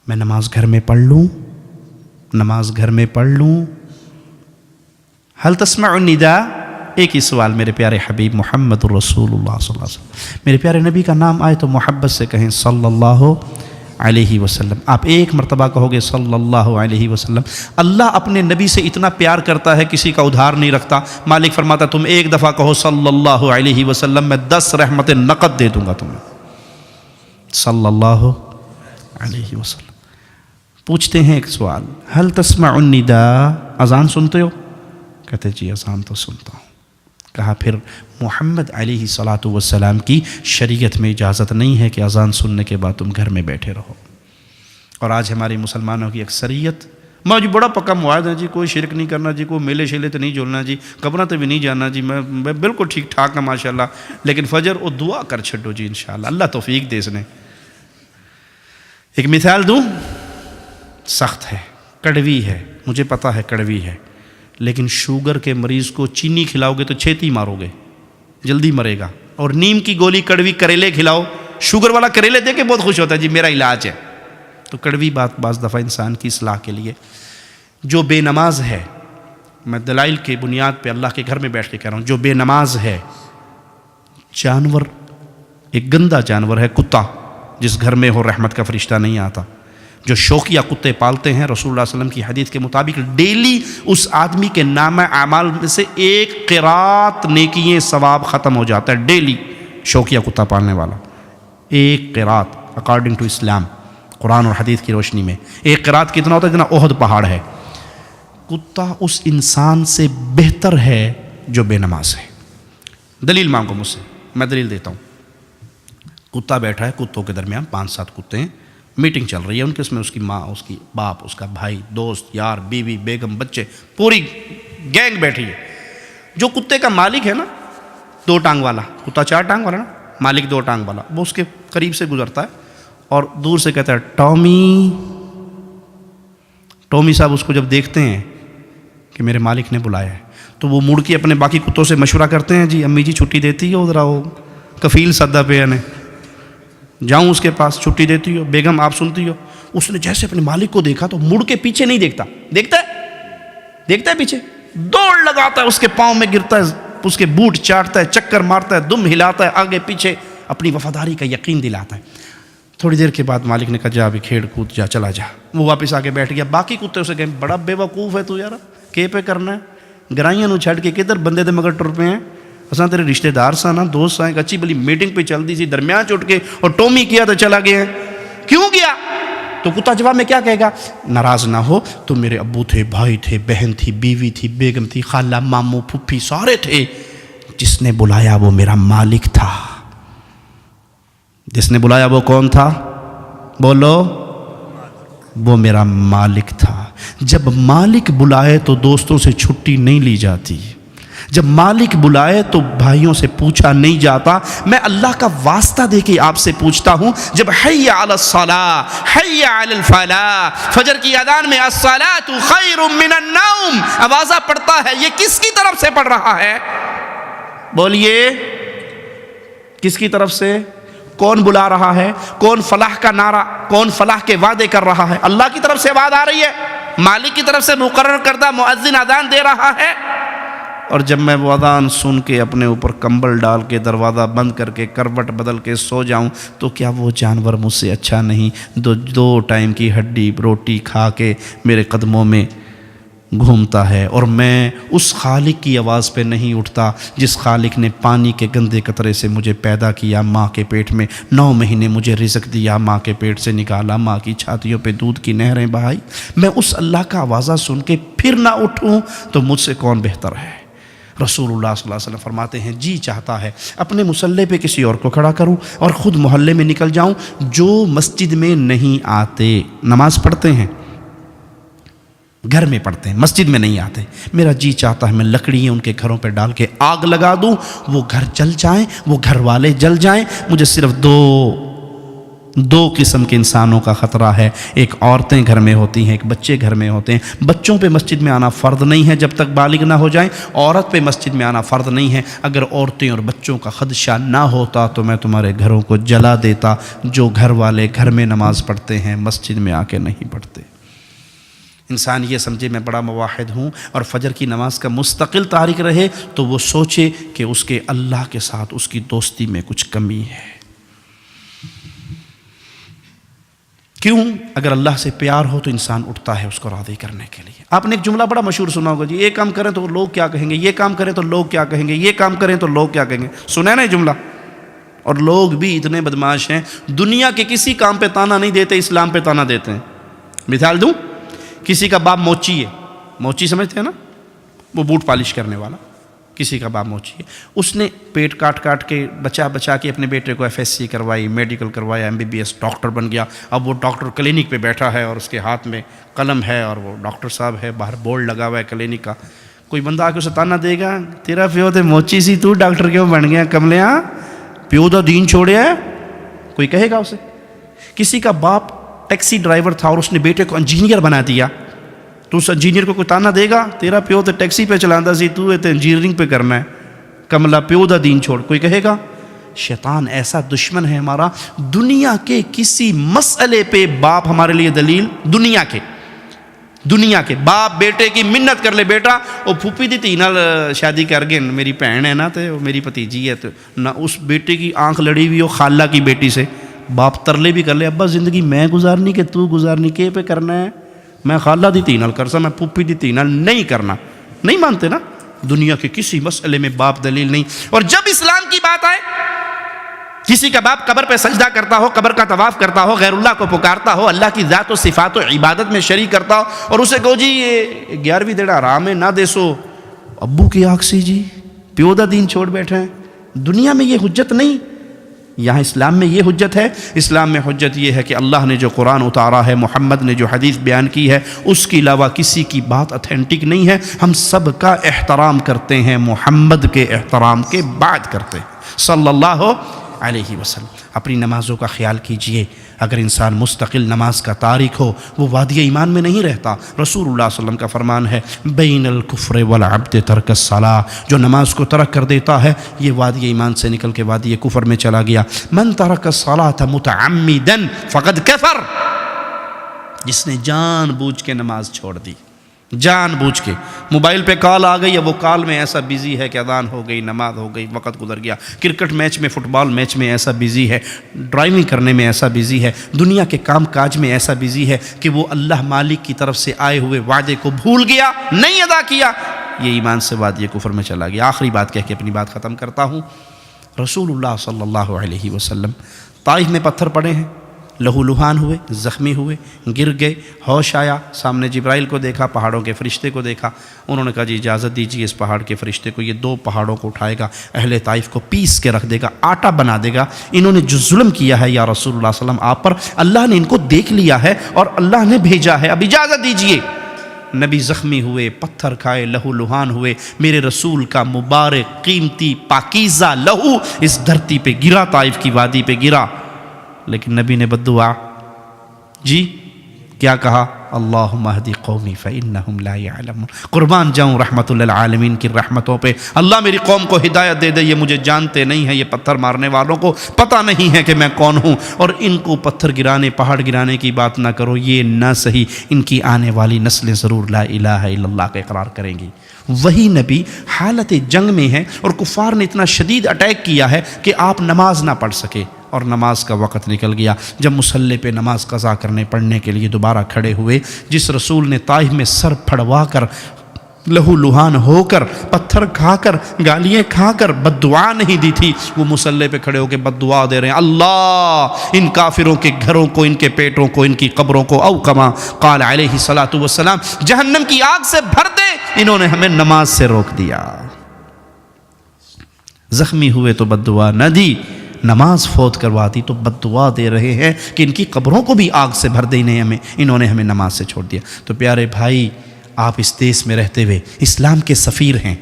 میں نماز گھر میں پڑھ لوں، نماز گھر میں پڑھ لوں؟ حل تسمع النداء؟ ایک ہی سوال میرے پیارے حبیب محمد الرسول اللہ صلی اللہ علیہ وسلم، میرے پیارے نبی کا نام آئے تو محبت سے کہیں صلی اللہ علیہ وسلم۔ آپ ایک مرتبہ کہو گے صلی اللہ علیہ وسلم، اللہ اپنے نبی سے اتنا پیار کرتا ہے کسی کا ادھار نہیں رکھتا۔ مالک فرماتا تم ایک دفعہ کہو صلی اللہ علیہ وسلم، میں 10 رحمتیں نقد دے دوں گا تمہیں، صلی اللہ علیہ وسلم۔ پوچھتے ہیں ایک سوال، حل تسمع النداء؟ اذان سنتے ہو؟ کہتے جی اذان تو سنتا ہوں۔ کہا پھر محمد علیہ الصلاۃ والسلام کی شریعت میں اجازت نہیں ہے کہ اذان سننے کے بعد تم گھر میں بیٹھے رہو۔ اور آج ہماری مسلمانوں کی اکثریت، میں جی بڑا پکا معاہد ہے جی، کوئی شرک نہیں کرنا جی، کوئی میلے شیلے تو نہیں جولنا جی، قبروں تے بھی نہیں جانا جی، میں بالکل ٹھیک ٹھاک ہوں ماشاءاللہ، لیکن فجر وہ دعا کر چھڈو جی انشاءاللہ، اللہ توفیق دے اس نے۔ ایک مثال دوں، سخت ہے، کڑوی ہے، مجھے پتہ ہے کڑوی ہے، لیکن شوگر کے مریض کو چینی کھلاؤ گے تو چھیتی مارو گے، جلدی مرے گا۔ اور نیم کی گولی کڑوی کریلے کھلاؤ، شوگر والا کریلے دے کے بہت خوش ہوتا ہے جی میرا علاج ہے۔ تو کڑوی بات بعض دفعہ انسان کی اصلاح کے لیے، جو بے نماز ہے، میں دلائل کے بنیاد پہ اللہ کے گھر میں بیٹھ کے کہہ رہا ہوں، جو بے نماز ہے، جانور، ایک گندا جانور ہے کتا، جس گھر میں ہو رحمت کا فرشتہ نہیں آتا۔ جو شوقیہ کتے پالتے ہیں، رسول اللہ صلی اللہ علیہ وسلم کی حدیث کے مطابق ڈیلی اس آدمی کے نامہ اعمال میں سے 1 قرات نیکییں ثواب ختم ہو جاتا ہے، ڈیلی شوقیہ کتا پالنے والا 1 قرات اکارڈنگ ٹو اسلام، قرآن اور حدیث کی روشنی میں 1 قرات کتنا ہوتا ہے؟ جتنا احد پہاڑ ہے۔ کتا اس انسان سے بہتر ہے جو بے نماز ہے۔ دلیل مانگو مجھ سے، میں دلیل دیتا ہوں۔ کتا بیٹھا ہے، کتوں کے درمیان 5-7 کتے ہیں، میٹنگ چل رہی ہے ان کے، اس میں اس کی ماں، اس کی باپ، اس کا بھائی، دوست، یار، بیوی، بیگم، بچے، پوری گینگ بیٹھی ہے۔ جو کتے کا مالک ہے نا، 2 ٹانگ والا کتا، 4 ٹانگ والا نا، مالک 2 ٹانگ والا، وہ اس کے قریب سے گزرتا ہے اور دور سے کہتا ہے ٹامی۔ ٹامی صاحب اس کو جب دیکھتے ہیں کہ میرے مالک نے بلایا ہے تو وہ مڑ کے اپنے باقی کتوں سے مشورہ کرتے ہیں، جی امی جی چھٹی دیتی ہو ذرا، وہ کفیل سدا پہ نے جاؤں اس کے پاس، چھٹی دیتی ہو؟ بیگم آپ سنتی ہو؟ اس نے جیسے اپنے مالک کو دیکھا تو مڑ کے پیچھے نہیں دیکھتا، دیکھتا ہے پیچھے، دوڑ لگاتا ہے، اس کے پاؤں میں گرتا ہے، اس کے بوٹ چاٹتا ہے، چکر مارتا ہے، دم ہلاتا ہے، آگے پیچھے اپنی وفاداری کا یقین دلاتا ہے۔ تھوڑی دیر کے بعد مالک نے کہا جا بھی کھیڑ کود جا، چلا جا۔ وہ واپس آ کے بیٹھ گیا۔ باقی کتے اسے کہیں بڑا بے وقوف ہے تو یار، کے پہ کرنا ہے، گرائیاں نو چھڑ کے کدھر بندے دے مگر ٹر پہ ہیں، اساں تیرے رشتہ دار سا نا، دوست سا، ایک اچھی بلی میٹنگ پہ چل دی سی، درمیان چٹ کے اور ٹومی کیا تو چلا گیا ہے، کیوں گیا؟ تو کتا جواب میں کیا کہے گا؟ ناراض نہ ہو، تو میرے ابو تھے، بھائی تھے، بہن تھی، بیوی تھی، بیگم تھی، خالہ، ماموں، پھپھی، سارے تھے، جس نے بلایا وہ میرا مالک تھا۔ جس نے بلایا وہ کون تھا؟ بولو، وہ میرا مالک تھا۔ جب مالک بلائے تو دوستوں سے چھٹی نہیں لی جاتی، جب مالک بلائے تو بھائیوں سے پوچھا نہیں جاتا۔ میں اللہ کا واسطہ دے کے آپ سے پوچھتا ہوں، جب حی علی الصلاۃ، حی علی الفلاح، فجر کی اذان میں الصلاۃ خیر من النوم آوازہ پڑتا ہے، یہ کس کی طرف سے پڑھ رہا ہے؟ بولیے، کس کی طرف سے؟ کون بلا رہا ہے؟ کون فلاح کا نعرہ، کون فلاح کے وعدے کر رہا ہے؟ اللہ کی طرف سے آواز آ رہی ہے، مالک کی طرف سے مقرر کردہ مؤذن اذان دے رہا ہے۔ اور جب میں وہ اذان سن کے اپنے اوپر کمبل ڈال کے دروازہ بند کر کے کروٹ بدل کے سو جاؤں تو کیا وہ جانور مجھ سے اچھا نہیں؟ 2 ٹائم کی ہڈی روٹی کھا کے میرے قدموں میں گھومتا ہے، اور میں اس خالق کی آواز پہ نہیں اٹھتا جس خالق نے پانی کے گندے قطرے سے مجھے پیدا کیا، ماں کے پیٹ میں 9 مہینے مجھے رزق دیا، ماں کے پیٹ سے نکالا، ماں کی چھاتیوں پہ دودھ کی نہریں بہائی۔ میں اس اللہ کا آوازہ سن کے پھر نہ اٹھوں تو مجھ سے کون بہتر ہے؟ رسول اللہ صلی اللہ علیہ وسلم فرماتے ہیں جی چاہتا ہے اپنے مصلی پہ کسی اور کو کھڑا کروں اور خود محلے میں نکل جاؤں جو مسجد میں نہیں آتے، نماز پڑھتے ہیں گھر میں پڑھتے ہیں مسجد میں نہیں آتے، میرا جی چاہتا ہے میں لکڑیاں ان کے گھروں پہ ڈال کے آگ لگا دوں، وہ گھر جل جائیں، وہ گھر والے جل جائیں، مجھے صرف دو قسم کے انسانوں کا خطرہ ہے، ایک عورتیں گھر میں ہوتی ہیں، ایک بچے گھر میں ہوتے ہیں۔ بچوں پہ مسجد میں آنا فرض نہیں ہے جب تک بالغ نہ ہو جائیں، عورت پہ مسجد میں آنا فرض نہیں ہے۔ اگر عورتیں اور بچوں کا خدشہ نہ ہوتا تو میں تمہارے گھروں کو جلا دیتا۔ جو گھر والے گھر میں نماز پڑھتے ہیں مسجد میں آ کے نہیں پڑھتے۔ انسان یہ سمجھے میں بڑا موحد ہوں اور فجر کی نماز کا مستقل تارک رہے تو وہ سوچے کہ اس کے اللہ کے ساتھ اس کی دوستی میں کچھ کمی ہے۔ کیوں؟ اگر اللہ سے پیار ہو تو انسان اٹھتا ہے اس کو راضی کرنے کے لیے۔ آپ نے ایک جملہ بڑا مشہور سنا ہوگا جی، یہ کام کریں تو لوگ کیا کہیں گے، یہ کام کریں تو لوگ کیا کہیں گے، یہ کام کریں تو لوگ کیا کہیں گے، سنا ہے نا یہ جملہ؟ اور لوگ بھی اتنے بدمعاش ہیں، دنیا کے کسی کام پہ تانا نہیں دیتے، اسلام پہ تانا دیتے ہیں۔ مثال دوں، کسی کا باپ موچی ہے، موچی سمجھتے ہیں نا، وہ بوٹ پالش کرنے والا، کسی کا باپ موچی ہے، اس نے پیٹ کاٹ کے بچا کے اپنے بیٹے کو FSC کروائی، میڈیکل کروایا، MBBS ڈاکٹر بن گیا۔ اب وہ ڈاکٹر کلینک پہ بیٹھا ہے اور اس کے ہاتھ میں قلم ہے اور وہ ڈاکٹر صاحب ہے، باہر بورڈ لگا ہوا ہے کلینک کا۔ کوئی بندہ آ کے اسے تانا دے گا، تیرا پیو تے موچی سی، تو ڈاکٹر کیوں بن گیا کملیاں، پیو دا دین چھوڑیا ہے، کوئی کہے گا اسے؟ کسی کا باپ ٹیکسی ڈرائیور تھا اور اس نے بیٹے کو انجینئر بنا دیا، تو اس انجینئر کو کوئی تانا دے گا، تیرا پیو تو ٹیکسی پہ چلانا سی، تو انجینئرنگ پہ کرنا ہے، کملا پیو دا دین چھوڑ، کوئی کہے گا؟ شیطان ایسا دشمن ہے ہمارا، دنیا کے کسی مسئلے پہ باپ ہمارے لیے دلیل، دنیا کے باپ بیٹے کی منت کر لے، بیٹا وہ پھوپھی دی تھی نال شادی کر گئے، میری بہن ہے نا تو میری بھتیجی ہے، تو نہ اس بیٹے کی آنکھ لڑی ہوئی ہو خالہ کی بیٹی سے، باپ ترلے بھی کر لے، ابا زندگی میں گزارنی کہ تو گزارنی، کے پہ کرنا ہے، میں خالہ دی تھی نال کرسا، میں پھوپھی دی تھی نال نہیں کرنا، نہیں مانتے نا، دنیا کے کسی مسئلے میں باپ دلیل نہیں۔ اور جب اسلام کی بات آئے، کسی کا باپ قبر پہ سجدہ کرتا ہو، قبر کا طواف کرتا ہو، غیر اللہ کو پکارتا ہو، اللہ کی ذات و صفات و عبادت میں شریک کرتا ہو، اور اسے کہو جی یہ 11ویں دیڑا آرام ہے نہ دیسو، ابو کی آنکھ سی جی پیو دا دین چھوڑ بیٹھے ہیں۔ دنیا میں یہ حجت نہیں، یہاں اسلام میں یہ حجت ہے۔ اسلام میں حجت یہ ہے کہ اللہ نے جو قرآن اتارا ہے، محمد نے جو حدیث بیان کی ہے، اس کے علاوہ کسی کی بات اتھینٹک نہیں ہے۔ ہم سب کا احترام کرتے ہیں، محمد کے احترام کے بعد کرتے ہیں صلی اللہ علیہ وسلم۔ اپنی نمازوں کا خیال کیجئے، اگر انسان مستقل نماز کا تارک ہو وہ وادی ایمان میں نہیں رہتا۔ رسول اللہ صلی اللہ علیہ وسلم کا فرمان ہے بین الکفر والعبد ترک الصلاۃ، جو نماز کو ترک کر دیتا ہے یہ وادی ایمان سے نکل کے وادی کفر میں چلا گیا۔ من ترک الصلاۃ متعمدا فقد کفر، جس نے جان بوجھ کے نماز چھوڑ دی، جان بوجھ کے، موبائل پہ کال آ گئی، اب وہ کال میں ایسا بیزی ہے کہ اذان ہو گئی، نماز ہو گئی، وقت گزر گیا، کرکٹ میچ میں، فٹ بال میچ میں ایسا بیزی ہے، ڈرائیونگ کرنے میں ایسا بیزی ہے، دنیا کے کام کاج میں ایسا بیزی ہے کہ وہ اللہ مالک کی طرف سے آئے ہوئے وعدے کو بھول گیا، نہیں ادا کیا، یہ ایمان سے وادی کفر میں چلا گیا۔ آخری بات کہہ کے اپنی بات ختم کرتا ہوں۔ رسول اللہ صلی اللہ علیہ وسلم طائف میں پتھر پڑے ہیں، لہو لہان ہوئے، زخمی ہوئے، گر گئے، ہوش آیا، سامنے جبرائیل کو دیکھا، پہاڑوں کے فرشتے کو دیکھا، انہوں نے کہا جی اجازت دیجیے اس پہاڑ کے فرشتے کو، یہ 2 پہاڑوں کو اٹھائے گا، اہل طائف کو پیس کے رکھ دے گا، آٹا بنا دے گا، انہوں نے جو ظلم کیا ہے یا رسول اللہ صلی اللہ علیہ وسلم آپ پر، اللہ نے ان کو دیکھ لیا ہے اور اللہ نے بھیجا ہے، اب اجازت دیجیے۔ نبی زخمی ہوئے، پتھر کھائے، لہو لہان ہوئے، میرے رسول کا مبارک قیمتی پاکیزہ لہو اس دھرتی پہ گرا، طائف کی وادی پہ گرا، لیکن نبی نے بددعا جی کیا کہا؟ اللہم اہدی قومی فإنہم لا یعلمون، قربان جاؤں رحمت للعالمین کی رحمتوں پہ، اللہ میری قوم کو ہدایت دے دے، یہ مجھے جانتے نہیں ہیں، یہ پتھر مارنے والوں کو پتہ نہیں ہے کہ میں کون ہوں، اور ان کو پتھر گرانے، پہاڑ گرانے کی بات نہ کرو، یہ نہ صحیح، ان کی آنے والی نسلیں ضرور لا الہ الا اللہ کا اقرار کریں گی۔ وہی نبی حالت جنگ میں ہے اور کفار نے اتنا شدید اٹیک کیا ہے کہ آپ نماز نہ پڑھ سکے، اور نماز کا وقت نکل گیا۔ جب مصلی پہ نماز قضا کرنے پڑھنے کے لیے دوبارہ کھڑے ہوئے، جس رسول نے طائف میں سر پھڑوا کر، لہو لہان ہو کر، پتھر کھا کر، گالیاں کھا کر بد دعا نہیں دی تھی، وہ مصلی پہ کھڑے ہو کے بد دعا دے رہے ہیں، اللہ ان کافروں کے گھروں کو، ان کے پیٹوں کو، ان کی قبروں کو، او کما قال علیہ الصلوۃ والسلام، جہنم کی آگ سے بھر دے، انہوں نے ہمیں نماز سے روک دیا۔ زخمی ہوئے تو بد دعا نہ دی، نماز فوت کروا دی تو بد دعا دے رہے ہیں کہ ان کی قبروں کو بھی آگ سے بھر دینے انہوں نے ہمیں نماز سے چھوڑ دیا۔ تو پیارے بھائی، آپ اس دیس میں رہتے ہوئے اسلام کے سفیر ہیں،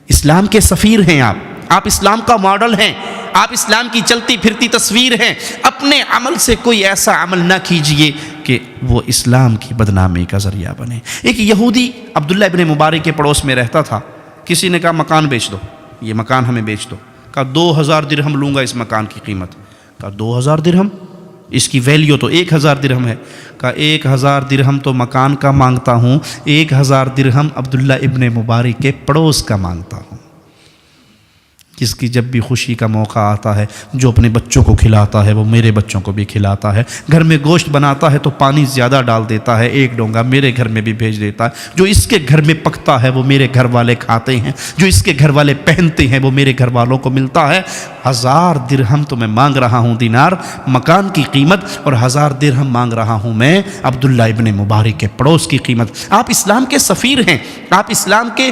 اسلام کے سفیر ہیں آپ اسلام کا ماڈل ہیں، آپ اسلام کی چلتی پھرتی تصویر ہیں۔ اپنے عمل سے کوئی ایسا عمل نہ کیجئے کہ وہ اسلام کی بدنامی کا ذریعہ بنے۔ ایک یہودی عبداللہ ابن مبارک کے پڑوس میں رہتا تھا، کسی نے کہا مکان بیچ دو، یہ مکان ہمیں بیچ دو۔ کہا 2000 درہم لوں گا اس مکان کی قیمت۔ کہا 2000 درہم؟ اس کی ویلیو تو 1000 درہم ہے۔ کہا 1000 درہم تو مکان کا مانگتا ہوں، 1000 درہم عبداللہ ابن مبارک کے پڑوس کا مانگتا ہوں، جس کی جب بھی خوشی کا موقع آتا ہے، جو اپنے بچوں کو کھلاتا ہے وہ میرے بچوں کو بھی کھلاتا ہے، گھر میں گوشت بناتا ہے تو پانی زیادہ ڈال دیتا ہے، ایک ڈونگا میرے گھر میں بھی بھیج دیتا ہے، جو اس کے گھر میں پکتا ہے وہ میرے گھر والے کھاتے ہیں، جو اس کے گھر والے پہنتے ہیں وہ میرے گھر والوں کو ملتا ہے۔ 1000 درہم تو میں مانگ رہا ہوں دینار مکان کی قیمت، اور 1000 درہم مانگ رہا ہوں میں عبداللہ ابن مبارک کے پڑوس کی قیمت۔ آپ اسلام کے سفیر ہیں، آپ اسلام کے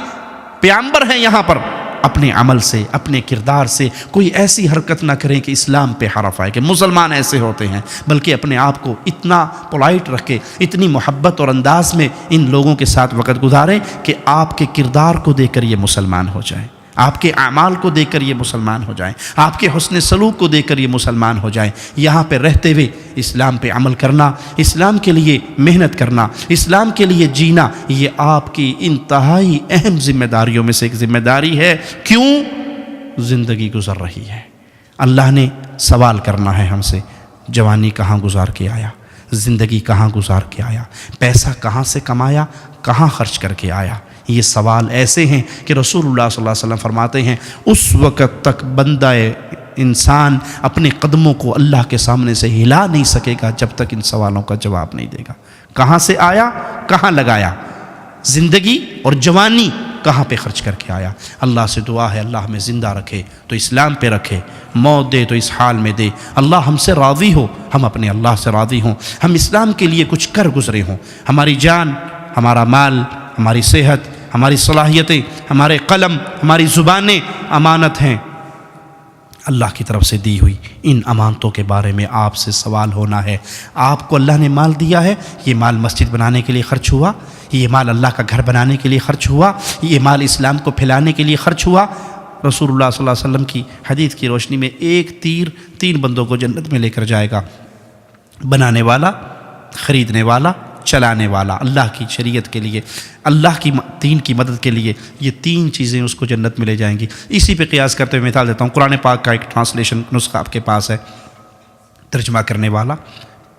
پیامبر ہیں۔ یہاں پر اپنے عمل سے، اپنے کردار سے کوئی ایسی حرکت نہ کریں کہ اسلام پہ حرف آئے کہ مسلمان ایسے ہوتے ہیں، بلکہ اپنے آپ کو اتنا پولائٹ رکھے، اتنی محبت اور انداز میں ان لوگوں کے ساتھ وقت گزاریں کہ آپ کے کردار کو دیکھ کر یہ مسلمان ہو جائیں، آپ کے اعمال کو دیکھ کر یہ مسلمان ہو جائیں، آپ کے حسن سلوک کو دیکھ کر یہ مسلمان ہو جائیں۔ یہاں پہ رہتے ہوئے اسلام پہ عمل کرنا، اسلام کے لیے محنت کرنا، اسلام کے لیے جینا، یہ آپ کی انتہائی اہم ذمہ داریوں میں سے ایک ذمہ داری ہے۔ کیوں؟ زندگی گزر رہی ہے، اللہ نے سوال کرنا ہے ہم سے، جوانی کہاں گزار کے آیا، زندگی کہاں گزار کے آیا، پیسہ کہاں سے کمایا، کہاں خرچ کر کے آیا۔ یہ سوال ایسے ہیں کہ رسول اللہ صلی اللہ علیہ وسلم فرماتے ہیں اس وقت تک بندہ انسان اپنے قدموں کو اللہ کے سامنے سے ہلا نہیں سکے گا جب تک ان سوالوں کا جواب نہیں دے گا۔ کہاں سے آیا، کہاں لگایا، زندگی اور جوانی کہاں پہ خرچ کر کے آیا۔ اللہ سے دعا ہے اللہ ہمیں زندہ رکھے تو اسلام پہ رکھے، موت دے تو اس حال میں دے، اللہ ہم سے راضی ہو، ہم اپنے اللہ سے راضی ہوں، ہم اسلام کے لیے کچھ کر گزرے ہوں، ہماری جان، ہمارا مال، ہماری صحت، ہماری صلاحیتیں، ہمارے قلم، ہماری زبانیں امانت ہیں، اللہ کی طرف سے دی ہوئی۔ ان امانتوں کے بارے میں آپ سے سوال ہونا ہے۔ آپ کو اللہ نے مال دیا ہے، یہ مال مسجد بنانے کے لیے خرچ ہوا، یہ مال اللہ کا گھر بنانے کے لیے خرچ ہوا، یہ مال اسلام کو پھیلانے کے لیے خرچ ہوا۔ رسول اللہ صلی اللہ علیہ وسلم کی حدیث کی روشنی میں ایک تیر 3 بندوں کو جنت میں لے کر جائے گا، بنانے والا، خریدنے والا، چلانے والا، اللہ کی شریعت کے لیے، اللہ کی دین کی مدد کے لیے، یہ 3 چیزیں اس کو جنت میں لے جائیں گی۔ اسی پہ قیاس کرتے ہوئے مثال دیتا ہوں، قرآن پاک کا ایک ٹرانسلیشن نسخہ آپ کے پاس ہے، ترجمہ کرنے والا،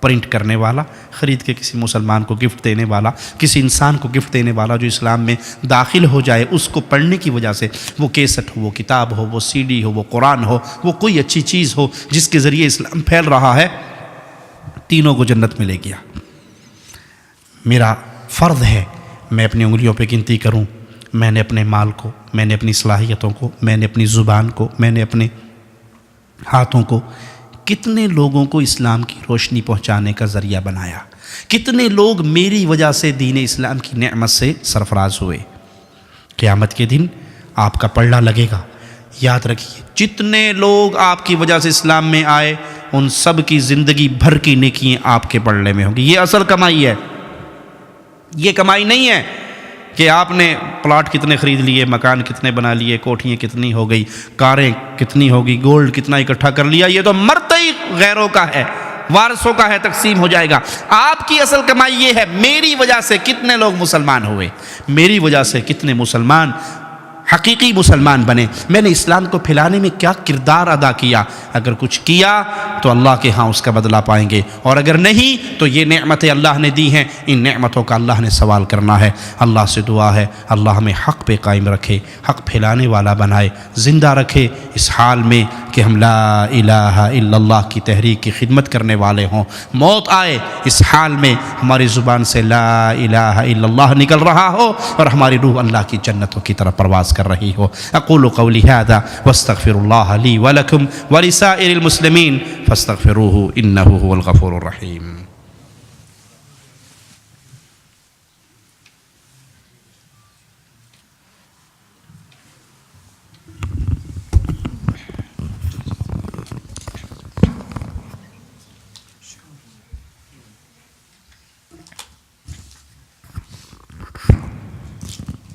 پرنٹ کرنے والا، خرید کے کسی مسلمان کو گفٹ دینے والا، کسی انسان کو گفٹ دینے والا جو اسلام میں داخل ہو جائے، اس کو پڑھنے کی وجہ سے، وہ کیسٹ ہو، وہ کتاب ہو، وہ CD ہو، وہ قرآن ہو، وہ کوئی اچھی چیز ہو جس کے ذریعے اسلام پھیل رہا ہے، تینوں کو جنت میں لے گیا۔ میرا فرض ہے میں اپنی انگلیوں پہ گنتی کروں، میں نے اپنے مال کو، میں نے اپنی صلاحیتوں کو، میں نے اپنی زبان کو، میں نے اپنے ہاتھوں کو کتنے لوگوں کو اسلام کی روشنی پہنچانے کا ذریعہ بنایا، کتنے لوگ میری وجہ سے دین اسلام کی نعمت سے سرفراز ہوئے۔ قیامت کے دن آپ کا پلڑا لگے گا، یاد رکھیے جتنے لوگ آپ کی وجہ سے اسلام میں آئے ان سب کی زندگی بھر کی نیکیاں آپ کے پلڑے میں ہوں گی۔ یہ اصل کمائی ہے، یہ کمائی نہیں ہے کہ آپ نے پلاٹ کتنے خرید لیے، مکان کتنے بنا لیے، کوٹھیاں کتنی ہو گئی، کاریں کتنی ہوگی، گولڈ کتنا اکٹھا کر لیا۔ یہ تو مرتے ہی غیروں کا ہے، وارثوں کا ہے، تقسیم ہو جائے گا۔ آپ کی اصل کمائی یہ ہے میری وجہ سے کتنے لوگ مسلمان ہوئے، میری وجہ سے کتنے مسلمان حقیقی مسلمان بنے، میں نے اسلام کو پھیلانے میں کیا کردار ادا کیا۔ اگر کچھ کیا تو اللہ کے ہاں اس کا بدلہ پائیں گے، اور اگر نہیں تو یہ نعمتیں اللہ نے دی ہیں، ان نعمتوں کا اللہ نے سوال کرنا ہے۔ اللہ سے دعا ہے اللہ ہمیں حق پہ قائم رکھے، حق پھیلانے والا بنائے، زندہ رکھے اس حال میں کہ ہم لا الہ الا اللہ کی تحریک کی خدمت کرنے والے ہوں۔ موت آئے اس حال میں ہماری زبان سے لا الہ الا اللہ نکل رہا ہو اور ہماری روح اللہ کی جنتوں کی طرف پرواز کر رہی ہو۔ اقول قولی ھذا واستغفر اللہ لی ولکم ولسائر المسلمین فاستغفروہ انہ هو الغفور الرحیم۔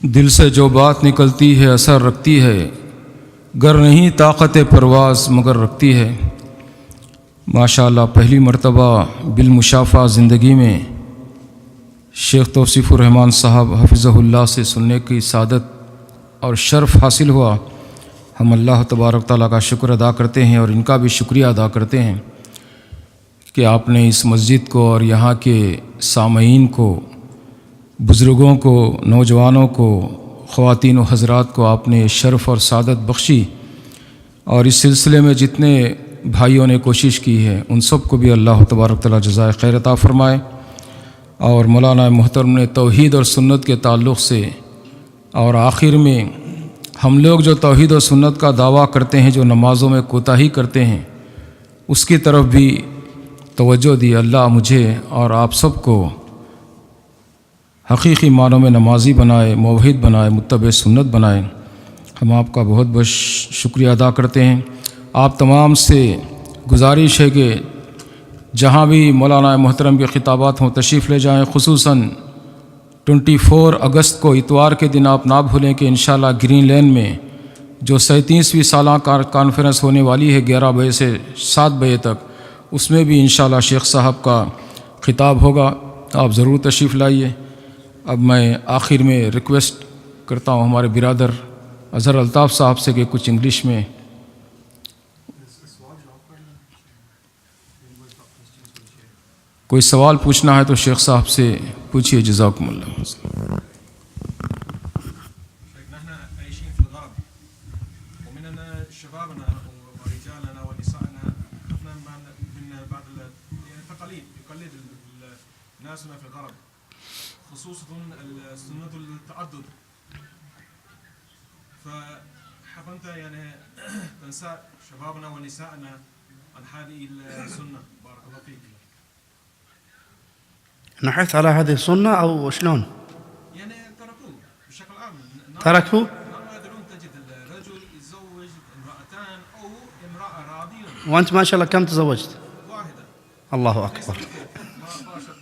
دل سے جو بات نکلتی ہے اثر رکھتی ہے، گر نہیں طاقت پرواز مگر رکھتی ہے۔ ماشاءاللہ پہلی مرتبہ بالمشافہ زندگی میں شیخ توصیف الرحمن صاحب حفظہ اللہ سے سننے کی سعادت اور شرف حاصل ہوا۔ ہم اللہ تبارک تعالیٰ کا شکر ادا کرتے ہیں اور ان کا بھی شکریہ ادا کرتے ہیں کہ آپ نے اس مسجد کو اور یہاں کے سامعین کو، بزرگوں کو، نوجوانوں کو، خواتین و حضرات کو آپ نے شرف اور سعادت بخشی، اور اس سلسلے میں جتنے بھائیوں نے کوشش کی ہے ان سب کو بھی اللہ تبارک تعالیٰ جزائے خیر عطا فرمائے۔ اور مولانا محترم نے توحید اور سنت کے تعلق سے اور آخر میں ہم لوگ جو توحید و سنت کا دعویٰ کرتے ہیں، جو نمازوں میں کوتاہی کرتے ہیں، اس کی طرف بھی توجہ دی۔ اللہ مجھے اور آپ سب کو حقیقی معنوں میں نمازی بنائے، موحد بنائے، متبع سنت بنائے۔ ہم آپ کا بہت بہت شکریہ ادا کرتے ہیں۔ آپ تمام سے گزارش ہے کہ جہاں بھی مولانا محترم کے خطابات ہوں تشریف لے جائیں، خصوصاً 24 اگست کو اتوار کے دن آپ نہ بھولیں کہ انشاءاللہ گرین لین میں جو 37ویں سالہ کانفرنس ہونے والی ہے 11 بجے سے 7 بجے تک، اس میں بھی انشاءاللہ شیخ صاحب کا خطاب ہوگا، آپ ضرور تشریف لائیے۔ اب میں آخر میں ریکویسٹ کرتا ہوں ہمارے برادر اظہر الطاف صاحب سے کہ کچھ انگلش میں کوئی سوال پوچھنا ہے تو شیخ صاحب سے پوچھیے۔ جزاکم اللہ۔ نحن عايشين في الغرب ومننا شبابنا ورجالنا ونسائنا احنا من بعض التقاليد يقلد ناسنا في الغرب، خصوصا سنة التعدد، فحفنت يعني تنسى شبابنا ونسائنا عن هذه السنة. بارك الله فيك. نحث على هذه السنة أو شلون؟ يعني تركوه بشكل عام. تركوا؟ ما يقدرون تجد الرجل يتزوج امرأتان أو امرأة راضية. وأنت ما شاء الله كم تزوجت؟ واحدة. الله أكبر.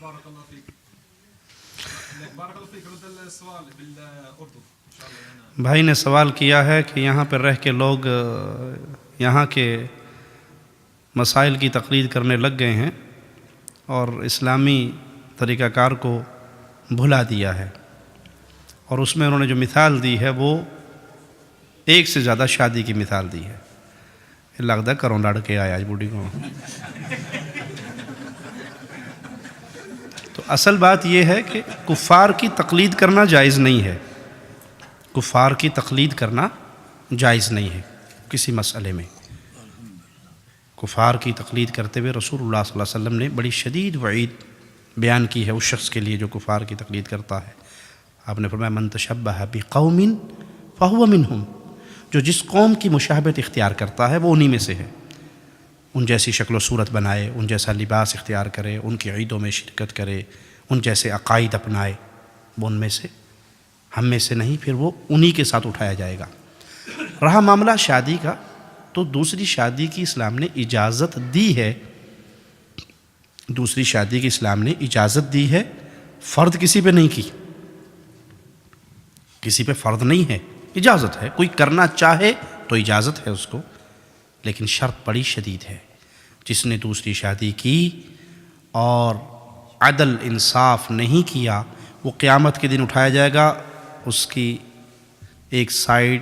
بارك الله فيك. بارك الله فيك. رد السؤال بالأردن إن شاء الله. بھائی نے سوال کیا ہے کہ یہاں پر رہ کے لوگ یہاں کے مسائل کی تقلید کرنے لگ گئے ہیں اور اسلامی طریقہ کار کو بھلا دیا ہے، اور اس میں انہوں نے جو مثال دی ہے وہ ایک سے زیادہ شادی کی مثال دی ہے۔ لگتا کروں لڑ کے آیا آج بوڑھی کو۔ تو اصل بات یہ ہے کہ کفار کی تقلید کرنا جائز نہیں ہے، کفار کی تقلید کرنا جائز نہیں ہے کسی مسئلے میں۔ کفار کی تقلید کرتے ہوئے رسول اللہ صلی اللہ علیہ وسلم نے بڑی شدید وعید بیان کی ہے اس شخص کے لیے جو کفار کی تقلید کرتا ہے۔ آپ نے فرمایا من تشبہ بقوم فہو منہم، جو جس قوم کی مشابہت اختیار کرتا ہے وہ انہی میں سے ہے۔ ان جیسی شکل و صورت بنائے، ان جیسا لباس اختیار کرے، ان کی عیدوں میں شرکت کرے، ان جیسے عقائد اپنائے، وہ ان میں سے، ہم میں سے نہیں، پھر وہ انہی کے ساتھ اٹھایا جائے گا۔ رہا معاملہ شادی کا، تو دوسری شادی کی اسلام نے اجازت دی ہے، دوسری شادی کی اسلام نے اجازت دی ہے، فرض کسی پہ نہیں کی، کسی پہ فرض نہیں ہے، اجازت ہے، کوئی کرنا چاہے تو اجازت ہے اس کو، لیکن شرط بڑی شدید ہے۔ جس نے دوسری شادی کی اور عدل انصاف نہیں کیا وہ قیامت کے دن اٹھایا جائے گا، اس کی ایک سائیڈ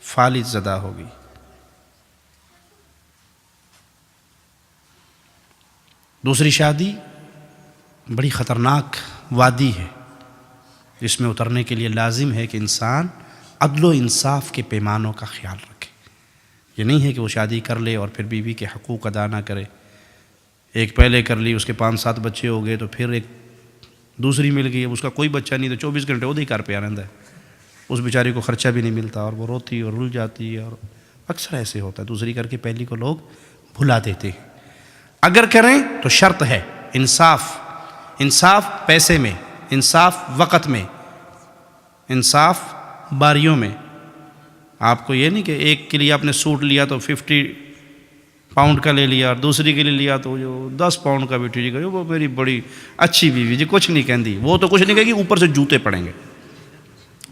فالج زدہ ہوگی۔ دوسری شادی بڑی خطرناک وادی ہے جس میں اترنے کے لیے لازم ہے کہ انسان عدل و انصاف کے پیمانوں کا خیال رکھے۔ یہ نہیں ہے کہ وہ شادی کر لے اور پھر بیوی کے حقوق ادا نہ کرے، ایک پہلے کر لی، اس کے 5-7 بچے ہو گئے، تو پھر ایک دوسری مل گئی، اس کا کوئی بچہ نہیں، تو 24 گھنٹے وہ گھر پہ رہتا ہے، اس بیچاری کو خرچہ بھی نہیں ملتا اور وہ روتی اور رل جاتی ہے، اور اکثر ایسے ہوتا ہے، دوسری کر کے پہلی کو لوگ بھلا دیتے ہیں۔ اگر کریں تو شرط ہے انصاف، انصاف پیسے میں، انصاف وقت میں، انصاف باریوں میں۔ آپ کو یہ نہیں کہ ایک کے لیے آپ نے سوٹ لیا تو 50 پاؤنڈ کا لے لیا اور دوسری کے لیے لیا تو جو 10 پاؤنڈ کا بھی ٹھیک ہے، وہ میری بڑی اچھی بیوی جی کچھ نہیں کہندی، وہ تو کچھ نہیں کہے گی، اوپر سے جوتے پڑیں گے،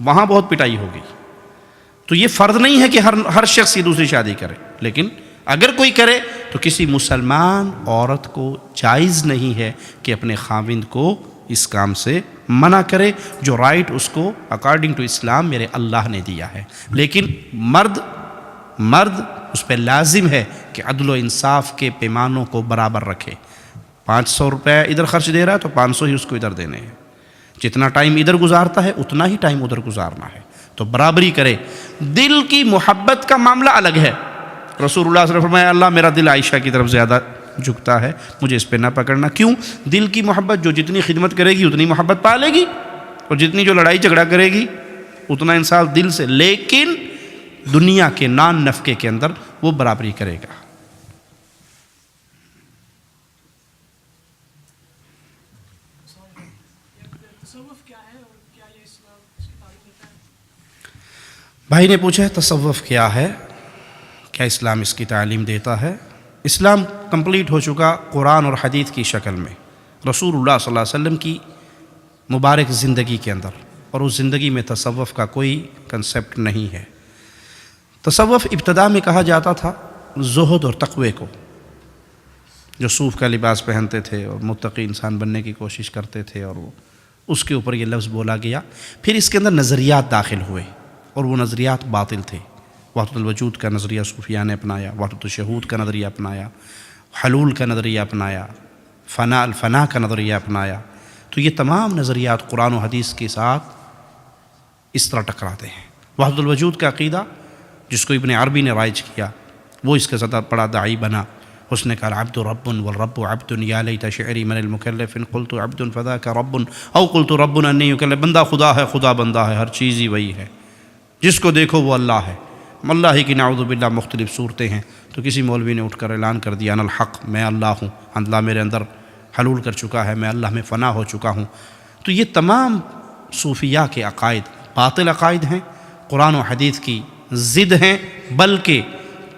وہاں بہت پٹائی ہوگی. تو یہ فرض نہیں ہے کہ ہر شخص یہ دوسری شادی کرے، لیکن اگر کوئی کرے تو کسی مسلمان عورت کو جائز نہیں ہے کہ اپنے خاوند کو اس کام سے منع کرے، جو رائٹ اس کو اکارڈنگ ٹو اسلام میرے اللہ نے دیا ہے. لیکن مرد اس پہ لازم ہے کہ عدل و انصاف کے پیمانوں کو برابر رکھے. 500 روپے ادھر خرچ دے رہا ہے تو 500 ہی اس کو ادھر دینے ہیں. جتنا ٹائم ادھر گزارتا ہے اتنا ہی ٹائم ادھر گزارنا ہے. تو برابری کرے. دل کی محبت کا معاملہ الگ ہے. رسول اللہ صلی اللہ علیہ وسلم نے فرمایا اللہ میرا دل عائشہ کی طرف زیادہ جھکتا ہے، مجھے اس پہ نہ پکڑنا. کیوں؟ دل کی محبت جو جتنی خدمت کرے گی اتنی محبت پالے گی، اور جتنی جو لڑائی جھگڑا کرے گی اتنا انسان دل سے. لیکن دنیا کے نان نفقے کے اندر وہ برابری کرے گا. بھائی نے پوچھا ہے تصوف کیا ہے، کیا اسلام اس کی تعلیم دیتا ہے؟ اسلام کمپلیٹ ہو چکا قرآن اور حدیث کی شکل میں، رسول اللہ صلی اللہ علیہ وسلم کی مبارک زندگی کے اندر، اور اس زندگی میں تصوف کا کوئی کنسیپٹ نہیں ہے. تصوف ابتدا میں کہا جاتا تھا زہد اور تقوی کو، جو صوف کا لباس پہنتے تھے اور متقی انسان بننے کی کوشش کرتے تھے، اور وہ اس کے اوپر یہ لفظ بولا گیا. پھر اس کے اندر نظریات داخل ہوئے اور وہ نظریات باطل تھے. وحدت الوجود کا نظریہ صوفیہ نے اپنایا، وحدت الشہود کا نظریہ اپنایا، حلول کا نظریہ اپنایا، الفنا کا نظریہ اپنایا. تو یہ تمام نظریات قرآن و حدیث کے ساتھ اس طرح ٹکراتے ہیں. وحدت الوجود کا عقیدہ جس کو ابن عربی نے رائج کیا، وہ اس کے زیادہ بڑا داعی بنا. اس نے کہا عبد رب والرب عبد یا لیت شعری من المکلف ان قلت عبد فذاک رب او قلت رب انی یکلف. بندہ خدا ہے، خدا بندہ ہے، ہر چیز ہی وہی ہے، جس کو دیکھو وہ اللہ ہے. اللہ ہی کی نعوذ باللہ مختلف صورتیں ہیں. تو کسی مولوی نے اٹھ کر اعلان کر دیا انا الحق، میں اللہ ہوں، اللہ میرے اندر حلول کر چکا ہے، میں اللہ میں فنا ہو چکا ہوں. تو یہ تمام صوفیہ کے عقائد باطل عقائد ہیں، قرآن و حدیث کی ضد ہیں. بلکہ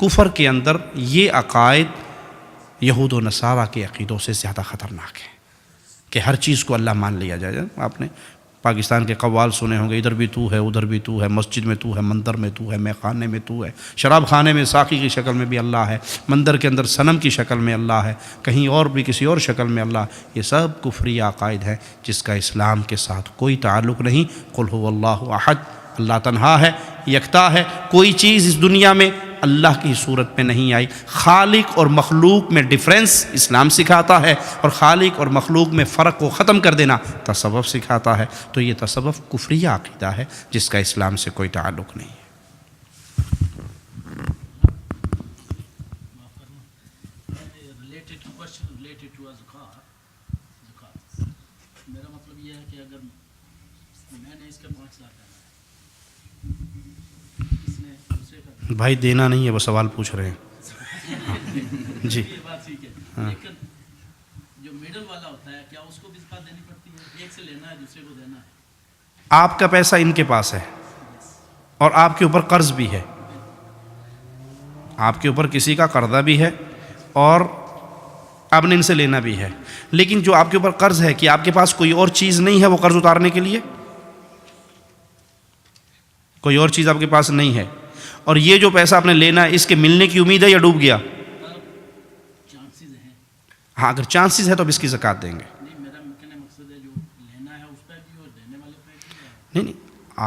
کفر کے اندر یہ عقائد یہود و نصارہ کے عقیدوں سے زیادہ خطرناک ہیں کہ ہر چیز کو اللہ مان لیا جائے. آپ نے پاکستان کے قوال سنے ہوں گے، ادھر بھی تو ہے، ادھر بھی تو ہے، مسجد میں تو ہے، مندر میں تو ہے، میں خانے میں تو ہے، شراب خانے میں ساقی کی شکل میں بھی اللہ ہے، مندر کے اندر صنم کی شکل میں اللہ ہے، کہیں اور بھی کسی اور شکل میں اللہ. یہ سب کفری عقائد ہیں جس کا اسلام کے ساتھ کوئی تعلق نہیں. قل هو اللہ احد، اللہ تنہا ہے، یکتا ہے. کوئی چیز اس دنیا میں اللہ کی صورت میں نہیں آئی. خالق اور مخلوق میں ڈفرینس اسلام سکھاتا ہے، اور خالق اور مخلوق میں فرق کو ختم کر دینا تصوف سکھاتا ہے. تو یہ تصوف کفریہ عقیدہ ہے جس کا اسلام سے کوئی تعلق نہیں ہے. میرا مطلب یہ ہے کہ اگر میں نے اس کے 5,000 بھائی دینا نہیں ہے، وہ سوال پوچھ رہے ہیں. جی یہ بات ٹھیک ہے، لیکن جو میڈل والا ہوتا ہے کیا اس کو بھی زکات دینی پڑتی ہے؟ ایک سے لینا ہے دوسرے کو دینا ہے. آپ کا پیسہ ان کے پاس ہے اور آپ کے اوپر قرض بھی ہے، آپ کے اوپر کسی کا قرضہ بھی ہے اور آپ نے ان سے لینا بھی ہے. لیکن جو آپ کے اوپر قرض ہے، کہ آپ کے پاس کوئی اور چیز نہیں ہے وہ قرض اتارنے کے لیے؟ کوئی اور چیز آپ کے پاس نہیں ہے، اور یہ جو پیسہ آپ نے لینا ہے اس کے ملنے کی امید ہے یا ڈوب گیا؟ چانسز ہیں. ہاں اگر چانسز ہے تو اب اس کی زکوٰۃ دیں گے. نہیں، میرا کہنے مقصد ہے جو لینا ہے اس پہ بھی اور دینے والے پہ بھی. نہیں،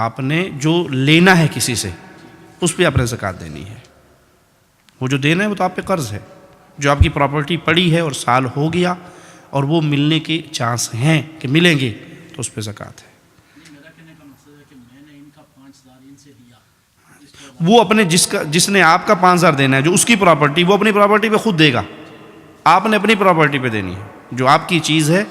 آپ نے جو لینا ہے کسی سے اس پہ آپ نے زکوٰۃ دینی ہے. وہ جو دینا ہے وہ تو آپ پہ قرض ہے. جو آپ کی پراپرٹی پڑی ہے اور سال ہو گیا اور وہ ملنے کے چانس ہیں کہ ملیں گے تو اس پہ زکوٰۃ ہے. میرا کہنے کا مقصد ہے کہ میں نے ان کا 5,000 ان سے دیا، وہ اپنے جس نے آپ کا 5,000 دینا ہے، جو اس کی پراپرٹی، وہ اپنی پراپرٹی پہ خود دے گا. آپ نے اپنی پراپرٹی پہ دینی ہے. جو آپ کی چیز ہے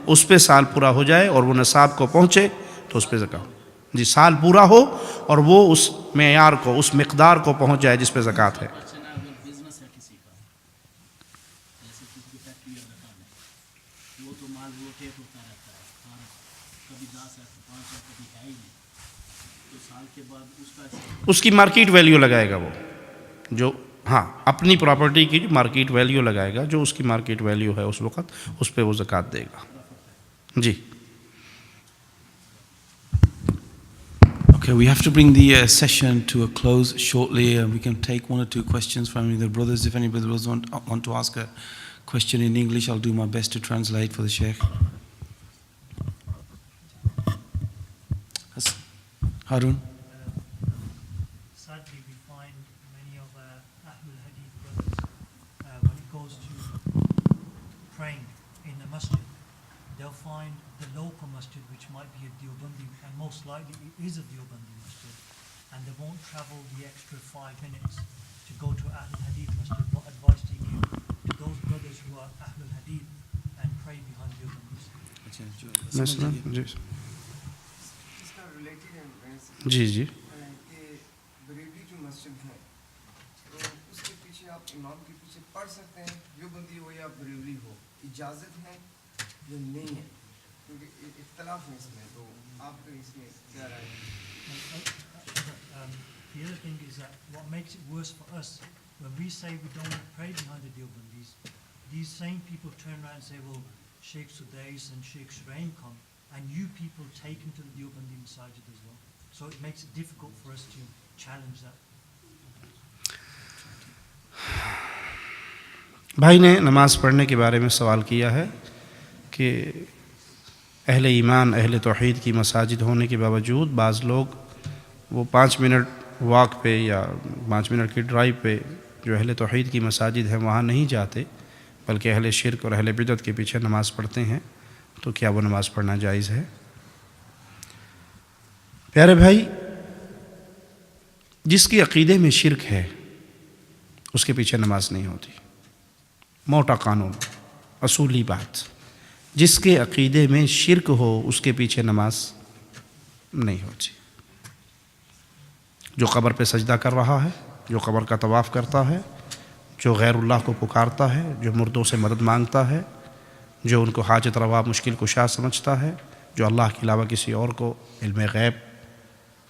اس پہ سال پورا ہو جائے اور وہ نصاب کو پہنچے تو اس پہ زکوٰۃ. جی سال پورا ہو اور وہ اس معیار کو، اس مقدار کو پہنچ جائے جس پہ زکوٰۃ ہے. اگر بزنس ہے کسی کا، جیسے کسی کی فیکٹری یا دکان ہے، وہ تو مال روٹیٹ ہوتا رہتا ہے، اور کبھی 10 ہے تو 5 ہے، کبھی ہے ہی نہیں. تو سال کے بعد اس کا اس کی مارکیٹ ویلیو لگائے گا وہ، جو ہاں اپنی پراپرٹی کی جو مارکیٹ ویلیو لگائے گا، جو اس کی مارکیٹ ویلیو ہے اس وقت اس پہ وہ زکوٰۃ دے گا. جی Okay, we have to bring the session to a close shortly. We can take one or two questions from the brothers. If any brothers want to ask a question in English, I'll do my best to translate for the Sheikh. Harun? Sadly, we find many of Ahlul Hadith brothers, when it goes to praying in the masjid, they'll find the local masjid, which might be a Deobandi, and most likely it is a Deobandi masjid, and they won't travel the extra 5 minutes to go to Ahlul Hadith masjid. What advice do you give to those brothers who are Ahlul Hadith and pray behind Deobandis? جی جی بریلی جو مسجد ہے تو اس کے پیچھے آپ امام کے پیچھے پڑھ سکتے ہیں دیوبندی ہو یا بریلی ہو, اجازت ہے یا نہیں ہے, کیونکہ اختلاف ہے اس میں, تو آپ کا اس میں کیا رائے ہے؟ The other thing is that what makes it worse for us, when we say we don't pray behind the Deobandis, these same people turn around and say, well, Sheikh Sudais and Sheikh Shuraim come, and you people take him to the Deobandi Masajid as well. So it makes it difficult for us to challenge that. بھائی نے نماز پڑھنے کے بارے میں سوال کیا ہے کہ اہل ایمان اہل توحید کی مساجد ہونے کے باوجود بعض لوگ وہ 5 منٹ واک پہ یا 5 منٹ کی ڈرائیو پہ جو اہل توحید کی مساجد ہیں وہاں نہیں جاتے بلکہ اہل شرک اور اہل بدعت کے پیچھے نماز پڑھتے ہیں, تو کیا وہ نماز پڑھنا جائز ہے؟ پیارے بھائی, جس کی عقیدے میں شرک ہے اس کے پیچھے نماز نہیں ہوتی. موٹا قانون, اصولی بات, جس کے عقیدے میں شرک ہو اس کے پیچھے نماز نہیں ہوتی. جو قبر پہ سجدہ کر رہا ہے, جو قبر کا طواف کرتا ہے, جو غیر اللہ کو پکارتا ہے, جو مردوں سے مدد مانگتا ہے, جو ان کو حاجت روا مشکل کشا سمجھتا ہے, جو اللہ کے علاوہ کسی اور کو علم غیب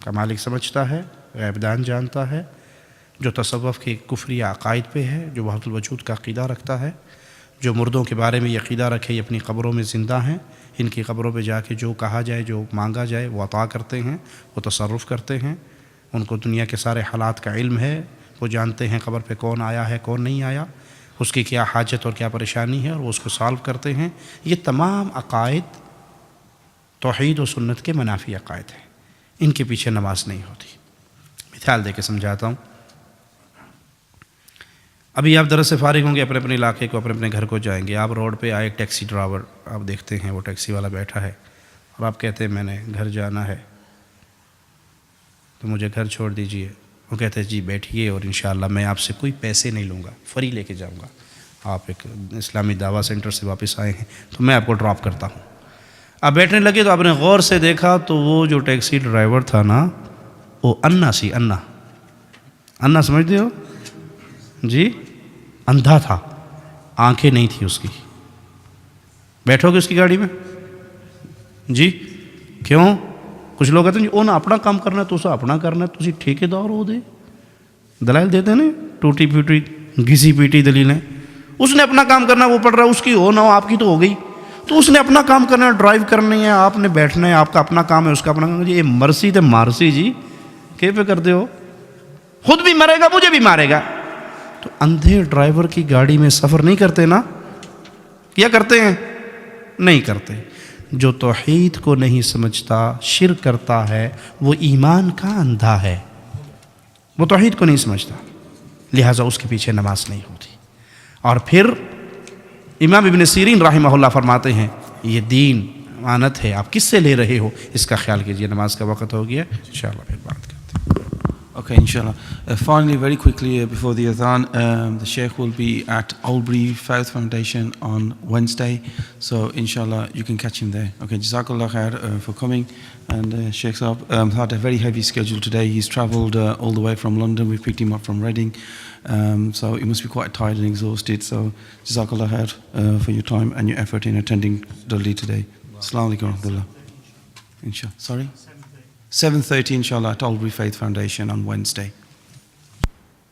کا مالک سمجھتا ہے, غیب دان جانتا ہے, جو تصوف کے کفری عقائد پہ ہے, جو وحدت الوجود کا عقیدہ رکھتا ہے, جو مردوں کے بارے میں یہ عقیدہ رکھے یہ اپنی قبروں میں زندہ ہیں, ان کی قبروں پہ جا کے جو کہا جائے جو مانگا جائے وہ عطا کرتے ہیں, وہ تصرف کرتے ہیں, ان کو دنیا کے سارے حالات کا علم ہے, وہ جانتے ہیں قبر پہ کون آیا ہے کون نہیں آیا, اس کی کیا حاجت اور کیا پریشانی ہے اور وہ اس کو سالو کرتے ہیں. یہ تمام عقائد توحید و سنت کے منافی عقائد ہیں, ان کے پیچھے نماز نہیں ہوتی. مثال دے کے سمجھاتا ہوں. ابھی آپ درس سے فارغ ہوں گے, اپنے اپنے علاقے کو اپنے اپنے گھر کو جائیں گے, آپ روڈ پہ آئے ٹیکسی ڈرائیور آپ دیکھتے ہیں, وہ ٹیکسی والا بیٹھا ہے اور آپ کہتے ہیں میں نے گھر جانا ہے تو مجھے گھر چھوڑ دیجئے. وہ کہتے ہیں جی بیٹھیے اور انشاءاللہ میں آپ سے کوئی پیسے نہیں لوں گا, فری لے کے جاؤں گا. آپ ایک اسلامی دعویٰ سینٹر سے واپس آئے ہیں تو میں آپ کو ڈراپ کرتا ہوں. آپ بیٹھنے لگے تو آپ نے غور سے دیکھا تو وہ جو ٹیکسی ڈرائیور تھا نا وہ انا سمجھتے ہو جی, اندھا تھا, آنکھیں نہیں تھی اس کی. بیٹھو گے اس کی گاڑی میں جی؟ کیوں؟ کچھ لوگ کہتے ہیں جی انہیں اپنا کام کرنا ہے تو اسے اپنا کرنا ہے, تسی ٹھیکیدار ہو دے. دلائل دیتے ہیں نا, ٹوٹی پھوٹی گھسی پیٹی دلیلیں. اس نے اپنا کام کرنا ہے, وہ پڑھ رہا ہے, اس کی ہو نہ ہو آپ کی تو ہو گئی. تو اس نے اپنا کام کرنا ہے, ڈرائیو کرنی ہے, آپ نے بیٹھنا ہے, آپ کا اپنا کام ہے, اس کا اپنا کام ہے. یہ مرسی تے مارسی جی کیسے کرتے ہو؟ خود بھی مرے گا مجھے بھی مارے گا. تو اندھے ڈرائیور کی گاڑی میں سفر نہیں کرتے نا, کیا کرتے ہیں؟ نہیں کرتے. جو توحید کو نہیں سمجھتا شرک کرتا ہے وہ ایمان کا اندھا ہے, وہ توحید کو نہیں سمجھتا, لہٰذا اس کے پیچھے نماز نہیں ہوتی. اور پھر امام ابن سیرین رحمہ اللہ فرماتے ہیں یہ دین امانت ہے, آپ کس سے لے رہے ہو اس کا خیال کیجئے. نماز کا وقت ہو گیا, انشاءاللہ پھر بات کرتے ہیں. Okay, inshallah. Finally, very quickly before the adhan, the Sheikh will be at Albury Faith Foundation on Wednesday. So inshallah you can catch him there. Okay, Jazakallah khair for coming. And Sheikh Saab had a very heavy schedule today. He's travelled all the way from London. We picked him up from Reading. So he must be quite tired and exhausted. So Jazakallah khair for your time and your effort in attending Dudley today. Assalamu alaikum wa rahmatullah. Inshallah. Sorry? 7:30 inshallah at Albury Faith Foundation on Wednesday.